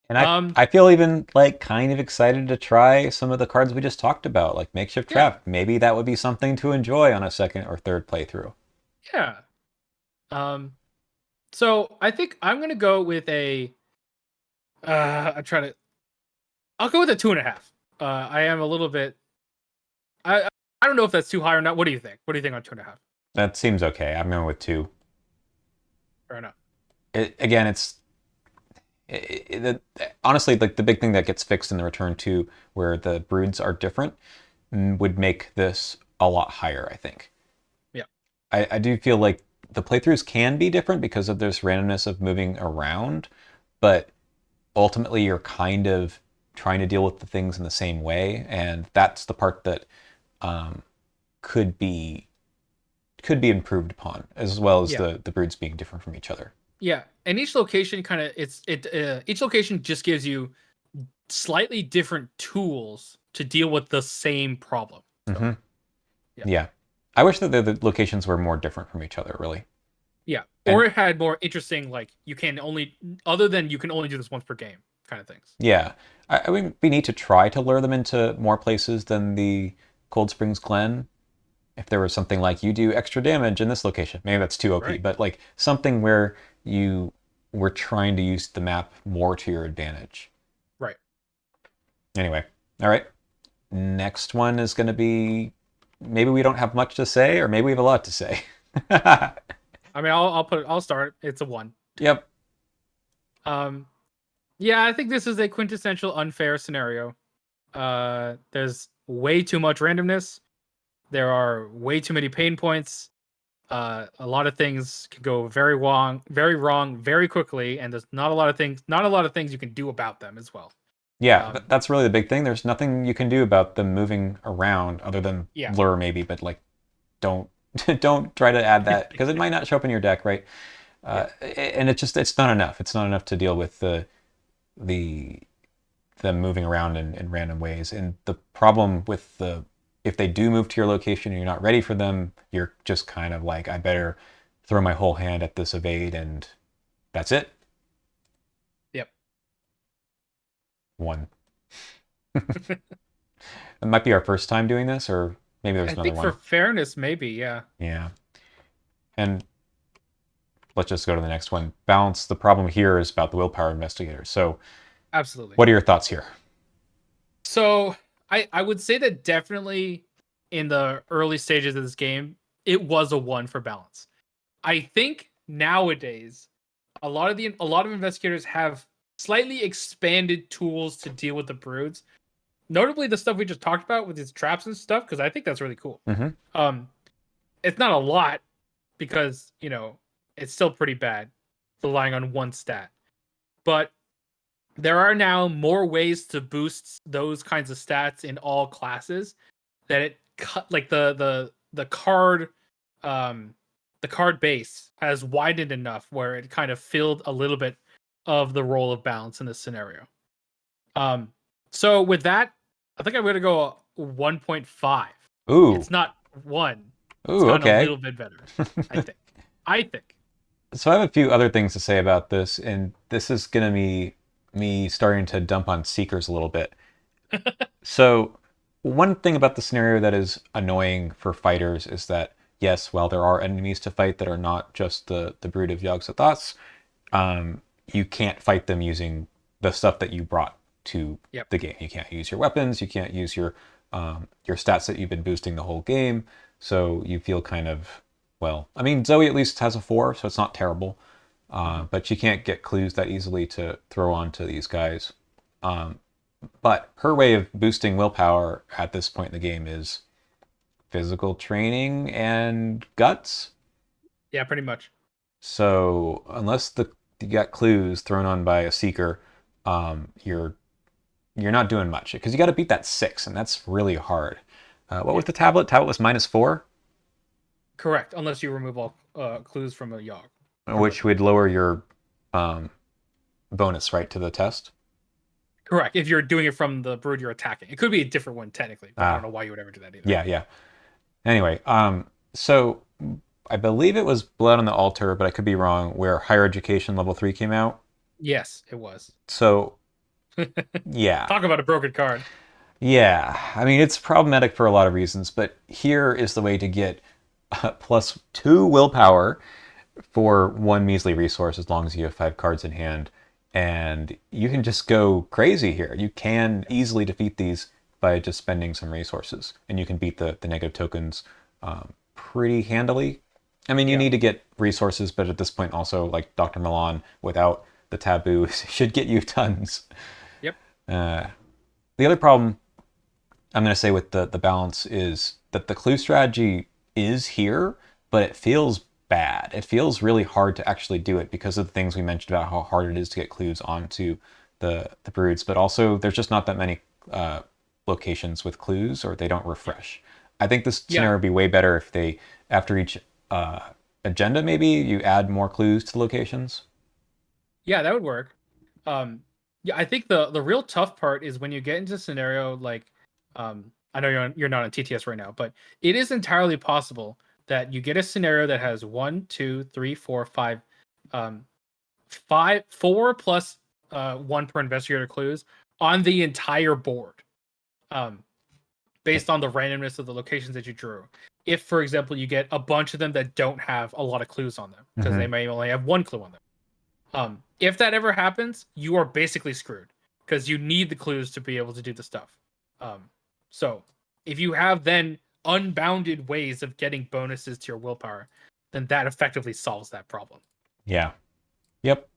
And I feel even like kind of excited to try some of the cards we just talked about, like Makeshift Trap. Maybe that would be something to enjoy on a second or third playthrough. Yeah. So I think I'm gonna go with a. I'll go with a 2.5. I am a little bit. I don't know if that's too high or not. What do you think? What do you think on 2.5? That seems okay. I'm going with 2. Fair enough. Honestly, like the big thing that gets fixed in the Return 2, where the broods are different, would make this a lot higher, I think. Yeah. I do feel like the playthroughs can be different because of this randomness of moving around, but ultimately you're kind of trying to deal with the things in the same way, and that's the part that could be improved upon, as well as the broods being different from each other. Yeah, and each location each location just gives you slightly different tools to deal with the same problem. So, yeah. I wish that the locations were more different from each other, really. Yeah. And Or it had more interesting, like you can only, other than you can only do this once per game kind of things. yeah, I mean, we need to try to lure them into more places than the Cold Springs Glen. If there was something like you do extra damage in this location, maybe that's too OP, Right. but like something where you were trying to use the map more to your advantage. Right. Anyway, all right. Next one is going to be maybe we don't have much to say, or maybe we have a lot to say. I mean, I'll start. It's a 1. Yep. Um, yeah, I think this is a quintessential unfair scenario. There's way too much randomness. There are way too many pain points. A lot of things can go very wrong, very quickly, and there's not a lot of things you can do about them as well. Yeah, Um, that's really the big thing. There's nothing you can do about them moving around other than yeah, lure maybe, but like don't don't try to add that because it might not show up in your deck, right? yeah, And it's not enough. It's not enough to deal with the them moving around in random ways. And the problem with the if they do move to your location and you're not ready for them, you're just kind of like, I better throw my whole hand at this evade and that's it. yep. One. It might be our first time doing this, or maybe there's I another think for one. fairness, maybe, yeah, Yeah. And let's just go to the next one. Balance. The problem here is about the willpower investigator. So, absolutely. what are your thoughts here? So I would say that definitely in the early stages of this game, it was a 1 for balance. I think nowadays a lot of investigators have slightly expanded tools to deal with the broods. Notably the stuff we just talked about with these traps and stuff, because I think that's really cool. Mm-hmm. Um it's not a lot because, it's still pretty bad relying on one stat. But there are now more ways to boost those kinds of stats in all classes that it cut like um the card base has widened enough where it kind of filled a little bit of the role of balance in this scenario. Um so with that, I think I'm gonna go 1.5. Ooh. It's not 1. It's Ooh, gotten a okay. little bit better, I think. I think. So I have a few other things to say about this, and this is going to be me starting to dump on Seekers a little bit. So one thing about the scenario that is annoying for fighters is that, yes, while there are enemies to fight that are not just the brood of Yogg-Sothoths, you can't fight them using the stuff that you brought to Yep. the game. You can't use your weapons, you can't use your stats that you've been boosting the whole game, so you feel kind of, well, I mean, Zoe at least has a 4, so it's not terrible. Mhm. But you can't get clues that easily to throw onto these guys. Um, but her way of boosting willpower at this point in the game is physical training and guts. Yeah, pretty much. So unless you got clues thrown on by a seeker, you're not doing much because you got to beat that 6, and that's really hard. What was Yeah. the tablet? Tablet was -4, Correct. Unless you remove all clues from a Yogg or which whatnot. would lower your um, bonus right to the test. Correct. If you're doing it from the brood you're attacking, it could be a different one technically, but I don't Ah, know why you would ever do that either. yeah, yeah. Anyway, so I believe it was Blood on the Altar, but I could be wrong, where Higher Education Level 3 came out. Yes, it was. So, yeah. Talk about a broken card. Yeah. I mean, it's problematic for a lot of reasons, but here is the way to get +2 willpower for one measly resource as long as you have 5 cards in hand. And you can just go crazy here. You can easily defeat these by just spending some resources, and you can beat the negative tokens pretty handily. I mean, you Yeah. need to get resources, but at this point, also like Dr. Milan, without the taboo, should get you tons. Yep. Uh, the other problem I'm going to say with the balance is that the clue strategy is here, but it feels bad. It feels really hard to actually do it because of the things we mentioned about how hard it is to get clues onto the broods, but also there's just not that many locations with clues, or they don't refresh. I think this Yeah. scenario would be way better if they, after each agenda, maybe you add more clues to the locations. Yeah, that would work. Yeah, I think the real tough part is when you get into a scenario like I know you're not on TTS right now, but it is entirely possible that you get a scenario that has 1, 2, 3, 4, 5, 4 plus 1 per investigator clues on the entire board, based on the randomness of the locations that you drew. If, for example, you get a bunch of them that don't have a lot of clues on them, because they may only have 1 clue on them. If that ever happens, you are basically screwed, because you need the clues to be able to do the stuff. So if you have then unbounded ways of getting bonuses to your willpower, then that effectively solves that problem. Yeah. Yep.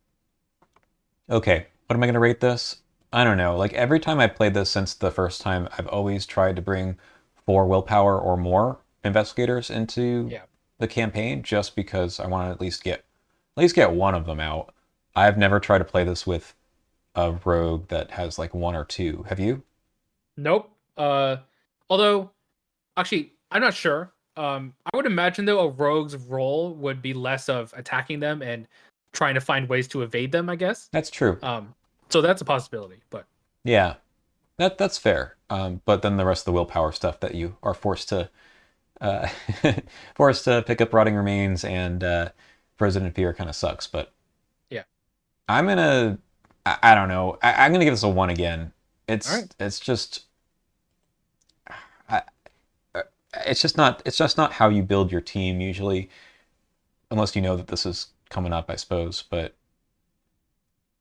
Okay. What am I going to rate this? I don't know. Like every time I played this since the first time, I've always tried to bring 4 willpower or more investigators into Yeah. the campaign just because I want to at least get one of them out. I've never tried to play this with a rogue that has like 1 or 2. Have you? Nope. Although, actually, I'm not sure. I would imagine though a rogue's role would be less of attacking them and trying to find ways to evade them, I guess. That's true. So that's a possibility, but Yeah. That's fair. But then the rest of the willpower stuff that you are forced to uh, forced to pick up rotting remains and frozen in fear kind of sucks. But yeah. I'm gonna I don't know. I'm gonna give this a 1 again. All right. It's just I, it's just not how you build your team usually, unless you know that this is coming up, I suppose. But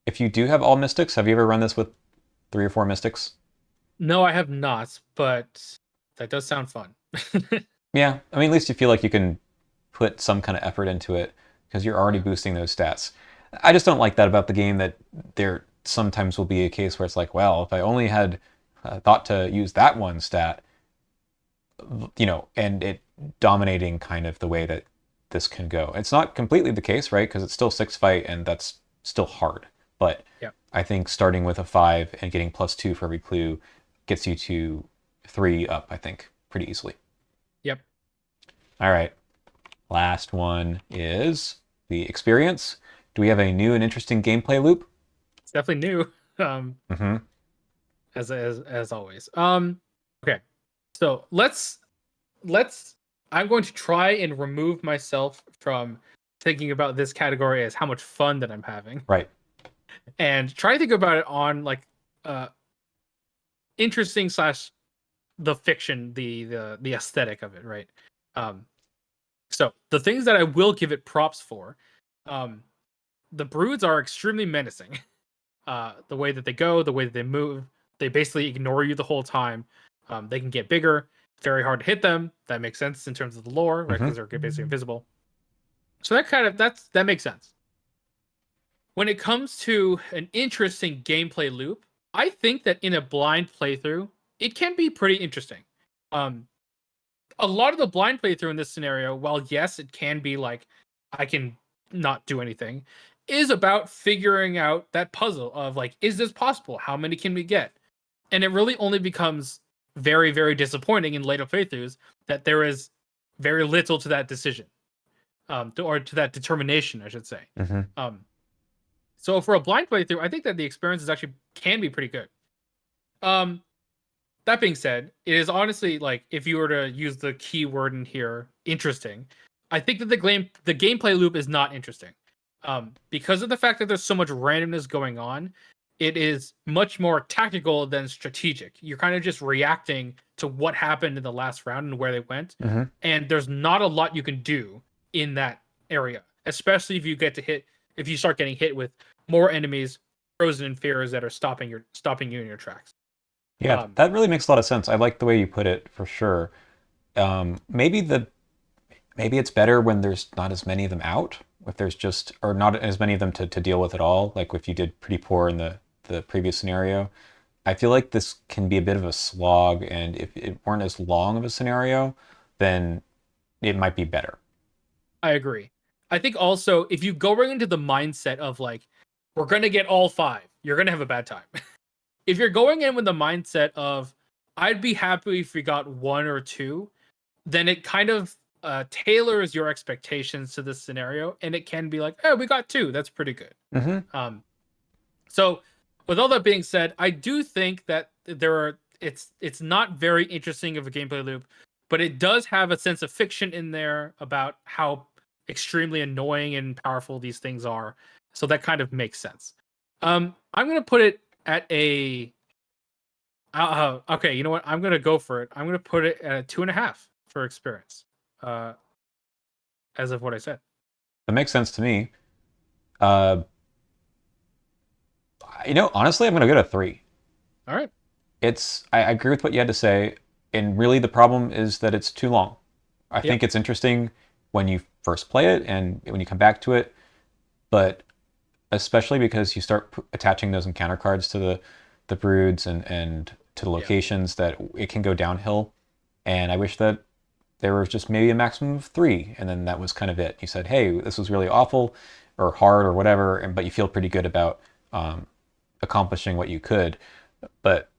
if you do have all mystics, have you ever run this with 3 or 4 mystics? No, I have not, but that does sound fun. Yeah, I mean, at least you feel like you can put some kind of effort into it because you're already boosting those stats. I just don't like that about the game, that there sometimes will be a case where it's like, well, if I only had thought to use that one stat, and it dominating kind of the way that this can go. It's not completely the case, right? Because it's still 6 fight and that's still hard. But Yeah. I think starting with a 5 and getting +2 for every clue gets you to 3 up, I think, pretty easily. Yep. All right. Last one is the experience. Do we have a new and interesting gameplay loop? It's definitely new. Mm-hmm. As always. Okay. So let's I'm going to try and remove myself from thinking about this category as how much fun that I'm having, Right. and try to think about it on like interesting slash the fiction, the aesthetic of it, right? So the things that I will give it props for, the broods are extremely menacing. The way that they go, the way that they move, they basically ignore you the whole time. They can get bigger, very hard to hit them. That makes sense in terms of the lore, right? Because they're basically invisible. So that makes sense. When it comes to an interesting gameplay loop, I think that in a blind playthrough, it can be pretty interesting. A lot of the blind playthrough in this scenario, while yes, it can be like I can not do anything, is about figuring out that puzzle of like, is this possible? How many can we get? And it really only becomes very, very disappointing in later playthroughs that there is very little to that decision, or to that determination, I should say. Mm-hmm. So for a blind playthrough, I think that the experience is actually can be pretty good. That being said, it is honestly like, if you were to use the keyword in here, interesting. I think that the gameplay loop is not interesting, because of the fact that there's so much randomness going on. It is much more tactical than strategic. You're kind of just reacting to what happened in the last round and where they went, Mm-hmm. and there's not a lot you can do in that area, especially if you start getting hit with more enemies, frozen in fears that are stopping you in your tracks. Yeah, that really makes a lot of sense. I like the way you put it for sure. Maybe it's better when there's not as many of them out, if there's just, or not as many of them to deal with at all. Like if you did pretty poor in the previous scenario, I feel like this can be a bit of a slog, and if it weren't as long of a scenario, then it might be better. I agree. I think also if you go right into the mindset of like, we're gonna get all 5, you're gonna have a bad time. If you're going in with the mindset of, I'd be happy if we got 1 or 2, then it kind of tailors your expectations to this scenario, and it can be like, oh, we got 2, that's pretty good. Mm-hmm. So with all that being said, I do think that it's not very interesting of a gameplay loop, but it does have a sense of fiction in there about how extremely annoying and powerful these things are. So that kind of makes sense. I'm gonna put it at a. Okay, you know what? I'm gonna go for it. I'm gonna put it at a 2.5 for experience. Uh, as of what I said. That makes sense to me. Uh, honestly, I'm gonna go to 3. All right. I agree with what you had to say, and really the problem is that it's too long. I Yep. think it's interesting when you first play it and when you come back to it, but especially because you start attaching those encounter cards to the broods and to the Yeah. locations, that it can go downhill. And I wish that there was just maybe a maximum of 3, and then that was kind of it. You said, hey, this was really awful or hard or whatever, but you feel pretty good about accomplishing what you could. But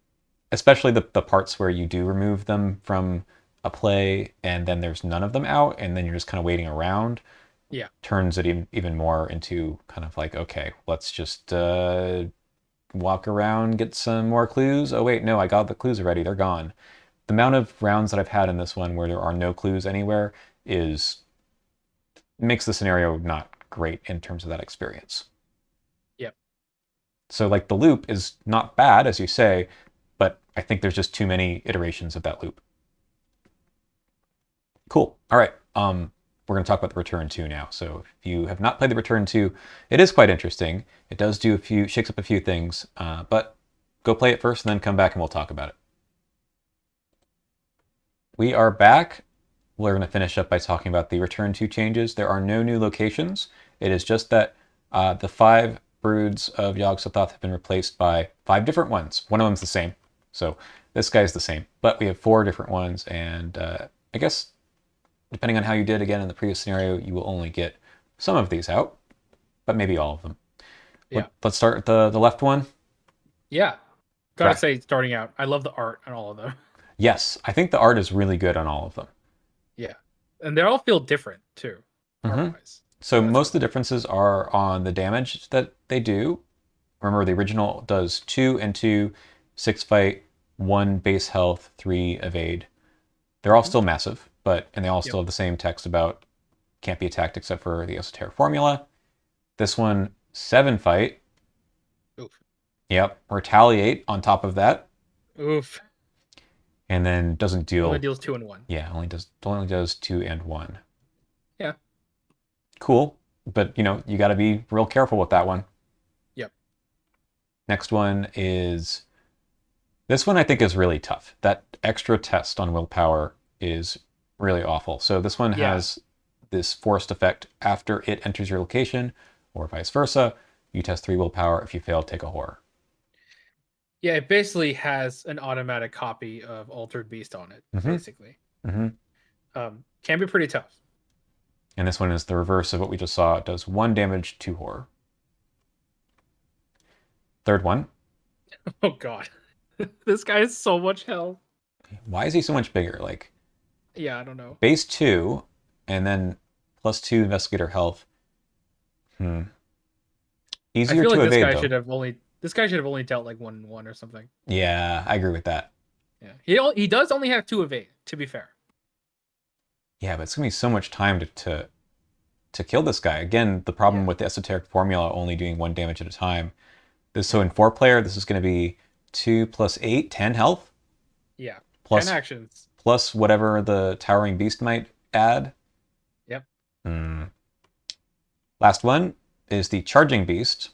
especially the parts where you do remove them from a play and then there's none of them out and then you're just kind of waiting around, Yeah. turns it even more into kind of like, okay, let's just walk around, get some more clues. Oh wait, no, I got the clues already, they're gone. The amount of rounds that I've had in this one where there are no clues anywhere is makes the scenario not great in terms of that experience. Yep. So like the loop is not bad, as you say, but I think there's just too many iterations of that loop. Cool. All right. We're going to talk about the Return 2 now. So if you have not played the Return 2, it is quite interesting. It does do shakes up a few things, but go play it first and then come back and we'll talk about it. We are back. We're going to finish up by talking about the Return 2 changes. There are no new locations. It is just that the 5 broods of Yogg-Sothoth have been replaced by 5 different ones. One of them's the same. So this guy's the same. But we have 4 different ones, and I guess depending on how you did again in the previous scenario, you will only get some of these out, but maybe all of them. Yeah. Let's start with the left one. Yeah. Gotta Right. say, starting out, I love the art on all of them. Yes, I think the art is really good on all of them. Yeah. And they all feel different too, art wise. So That's most cool. of the differences are on the damage that they do. Remember, the original does 2 and 2, 6 fight, 1 base health, 3 evade. They're all still massive, and they all Yep. still have the same text about can't be attacked except for the esoteric formula. This one, 7 fight. Oof. Yep. Retaliate on top of that. Oof. And then doesn't Only deal. deals 2 and 1. Yeah, only does 2 and 1. Yeah. Cool. But you got to be real careful with that one. Yep. Next one is this one I think is really tough. That extra test on willpower is really awful. So this one Yeah. has this forced effect after it enters your location, or vice versa. You test 3 willpower. If you fail, take a horror. Yeah, it basically has an automatic copy of Altered Beast on it, Mm-hmm. basically. Mm-hmm. Can be pretty tough. And this one is the reverse of what we just saw. It does 1 damage, 2 horror. Third one. Oh god. This guy has so much health. Why is he so much bigger? Like Yeah, I don't know. base 2 and then plus 2 investigator health. I Easier feel to like evade though. this guy should have only dealt like 1 and 1 or something. Yeah, I agree with that. Yeah. He does only have 2 evade, to be fair. Yeah, but it's gonna be so much time to kill this guy. Again, the problem Yeah. with the esoteric formula only doing 1 damage at a time. So in 4-player, this is gonna be 2 plus 8, 10 health. Yeah. Plus 10 actions. plus whatever the towering beast might add. Yep. Last one is the charging beast.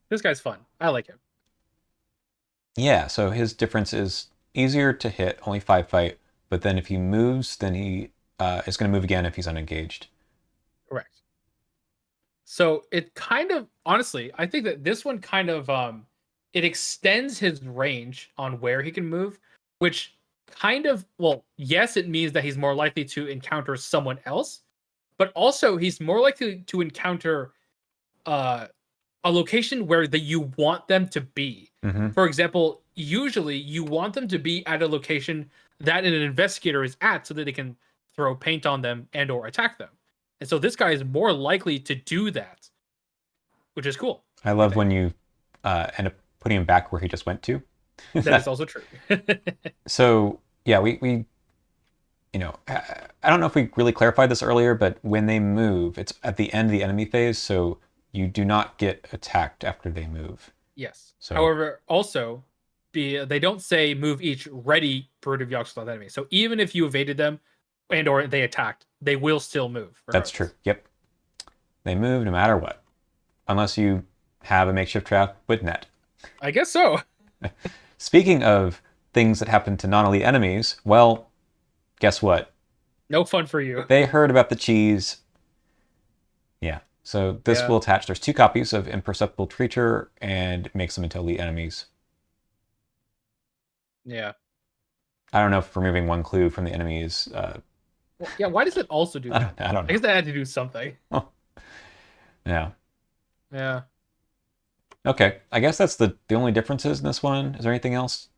This guy's fun. I like him. Yeah, so his difference is easier to hit, only 5 fight, but then if he moves, then he is going to move again if he's unengaged. Correct. So it kind of honestly, I think that this one kind of it extends his range on where he can move, which kind of yes, it means that he's more likely to encounter someone else, but also he's more likely to encounter a location where you want them to be. Mm-hmm. For example, usually you want them to be at a location that an investigator is at so that they can throw paint on them and or attack them. And so this guy is more likely to do that, which is cool. I love when you end up putting him back where he just went to. That is also true. So yeah, we I don't know if we really clarified this earlier, but when they move, it's at the end of the enemy phase, so you do not get attacked after they move. Yes. So However, also, they don't say move each ready brood of Yogg-Sothoth enemy. So even if you evaded them and or they attacked, they will still move that's true. regardless. Yep. They move no matter what, unless you have a makeshift trap with net. I guess so. Speaking of things that happen to non-elite enemies, well, guess what? No fun for you. They heard about the cheese. Yeah. So this Yeah. will attach. There's 2 copies of Imperceptible Creature and makes them into elite enemies. Yeah. I don't know if removing 1 clue from the enemy is. Well, yeah. Why does it also do that? I don't I know. guess that had to do something. Yeah. Yeah. Okay. I guess that's the only differences in this one. Is there anything else?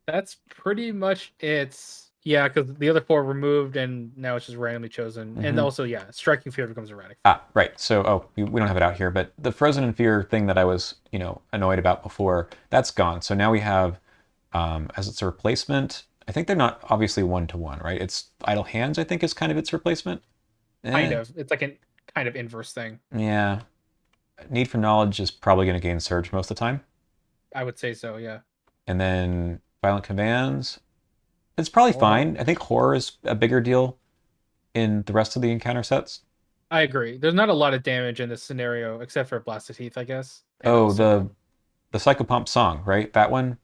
That's pretty much it. Yeah, because the other 4 removed and now it's just randomly chosen. And Mm-hmm. also, yeah, striking field becomes erratic. Right. So, we don't have it out here, but the Frozen in Fear thing that I was, annoyed about before, that's gone. So now we have, as its a replacement, I think they're not obviously 1-to-1, right? It's Idle Hands, I think, is kind of its replacement. Kind Eh, of. It's like a kind of inverse thing. yeah. Need for Knowledge is probably going to gain Surge most of the time. I would say so, yeah. And then Violent Commands, it's probably Or fine. I think Horror is a bigger deal in the rest of the encounter sets. I agree. There's not a lot of damage in this scenario except for Blasted Teeth, I guess. And Oh, also the Psychopomp song, right? That one?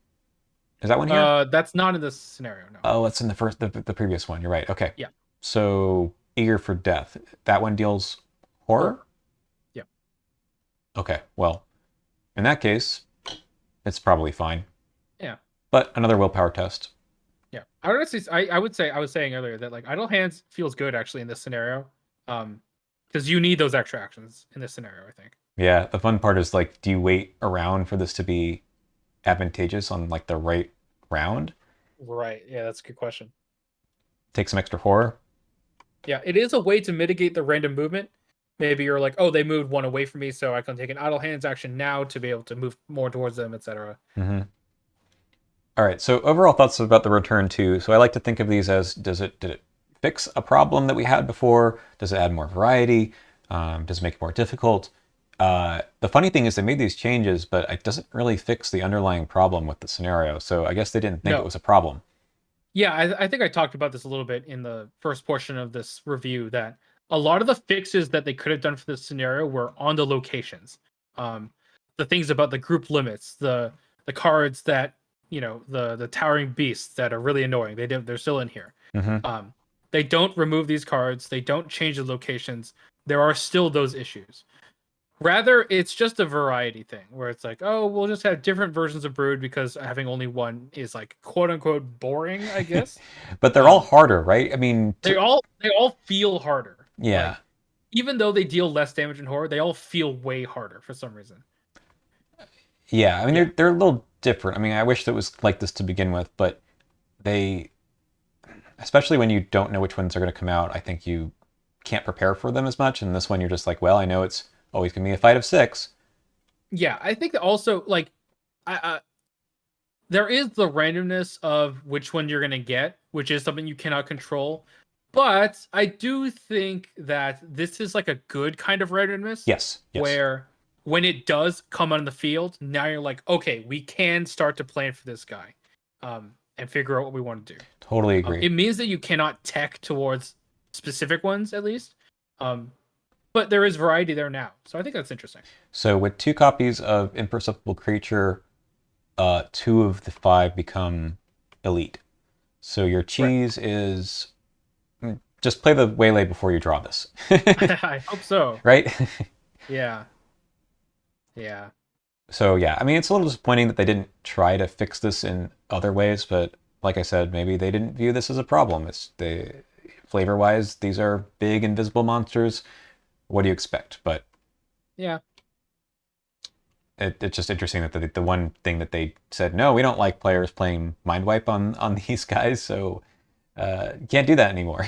Is that one here? that's not in this scenario, no. Oh, it's in the previous one. You're right. Okay. Yeah. So Eager for Death. That one deals horror? Horror. Yeah. Okay. Well, in that case, it's probably fine. Yeah. But another willpower test. Yeah. I would actually I would say I was saying earlier that like Idle Hands feels good actually in this scenario. Because you need those extra actions in this scenario, I think. Yeah, the fun part is like, do you wait around for this to be advantageous on like the right round? Right. Yeah, that's a good question. Take some extra horror? Yeah, it is a way to mitigate the random movement. Maybe you're like, oh, they moved 1 away from me, so I can take an idle hands action now to be able to move more towards them, etc. Mm-hmm. All right. So overall thoughts about the Return 2. So I like to think of these as did it fix a problem that we had before? Does it add more variety? Does it make it more difficult? The funny thing is they made these changes, but it doesn't really fix the underlying problem with the scenario. So I guess they didn't think it No. was a problem. Yeah, I think I talked about this a little bit in the first portion of this review that a lot of the fixes that they could have done for this scenario were on the locations. The things about the group limits, the cards that the towering beasts that are really annoying. They're still in here. Mm-hmm. They don't remove these cards. They don't change the locations. There are still those issues. Rather, it's just a variety thing where it's like, oh, we'll just have different versions of Brood because having only one is like quote unquote boring, I guess. But they're all harder, right? I mean, They all feel harder. yeah. Like even though they deal less damage in horror, they all feel way harder for some reason. Yeah, I mean Yeah. they're a little different. I mean, I wish it was like this to begin with, but they, especially when you don't know which ones are going to come out, I think you can't prepare for them as much. And this one, you're just like, well, I know it's always going to be a fight of 6. Yeah, I think that also like there is the randomness of which one you're gonna get, which is something you cannot control. But I do think that this is like a good kind of randomness Yes, yes, where when it does come on the field, now you're like, okay, we can start to plan for this guy, and figure out what we want to do. totally agree. It means that you cannot tech towards specific ones at least, but there is variety there now, so I think that's interesting. So with 2 copies of Imperceptible Creature, 2 of the 5 become elite. So your Right. cheese is just play the waylay before you draw this, I hope so. right? Yeah. Yeah. So yeah, I mean it's a little disappointing that they didn't try to fix this in other ways, but like I said, maybe they didn't view this as a problem. Flavor-wise, these are big invisible monsters. What do you expect? But Yeah. it's just interesting that the one thing that they said, no, we don't like players playing Mind Wipe on these guys, so you can't do that anymore.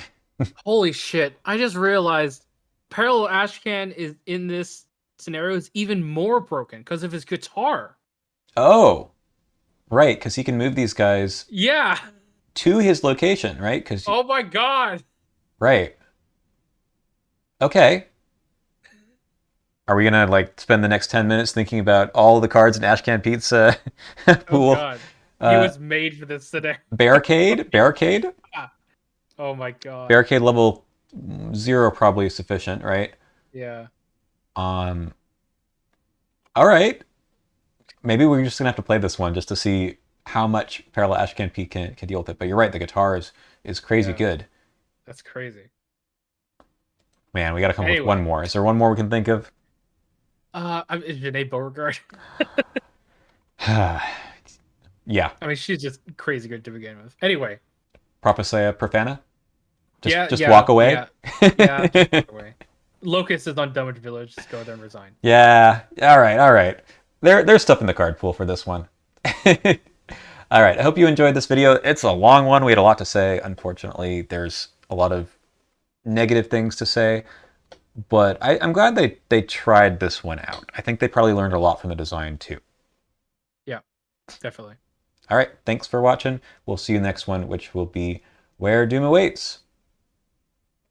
Holy shit. I just realized Parallel Ashcan is in this scenario is even more broken because of his guitar. Oh, right, because he can move these guys. Yeah. to his location, right? Because Oh my god! right. Okay. Are we gonna like spend the next 10 minutes thinking about all the cards in Ashcan Pete's Oh pool? god. He Uh, was made for this today. barricade, Oh my god. barricade level 0 probably sufficient, right? Yeah. Um. All right. Maybe we're just gonna have to play this one just to see how much Parallel Ashcan Pete can deal with it. But you're right, the guitar is crazy Yeah. good. That's crazy. Man, we got to come up with one Anyway. more. Is there one more we can think of? Is Janae Beauregard? Yeah. I mean, she's just crazy good to begin with. Anyway. Prophesia Profana? Yeah, Just yeah, walk away? yeah. Yeah, just walk away. Locust is on Dunwich Village. Just go there and resign. Yeah. All right. All right. There's stuff in the card pool for this one. All right. I hope you enjoyed this video. It's a long one. We had a lot to say. Unfortunately, there's a lot of negative things to say, but I'm glad they tried this one out. I think they probably learned a lot from the design too. Yeah, definitely. All right. Thanks for watching. We'll see you next one, which will be Where Doom Awaits.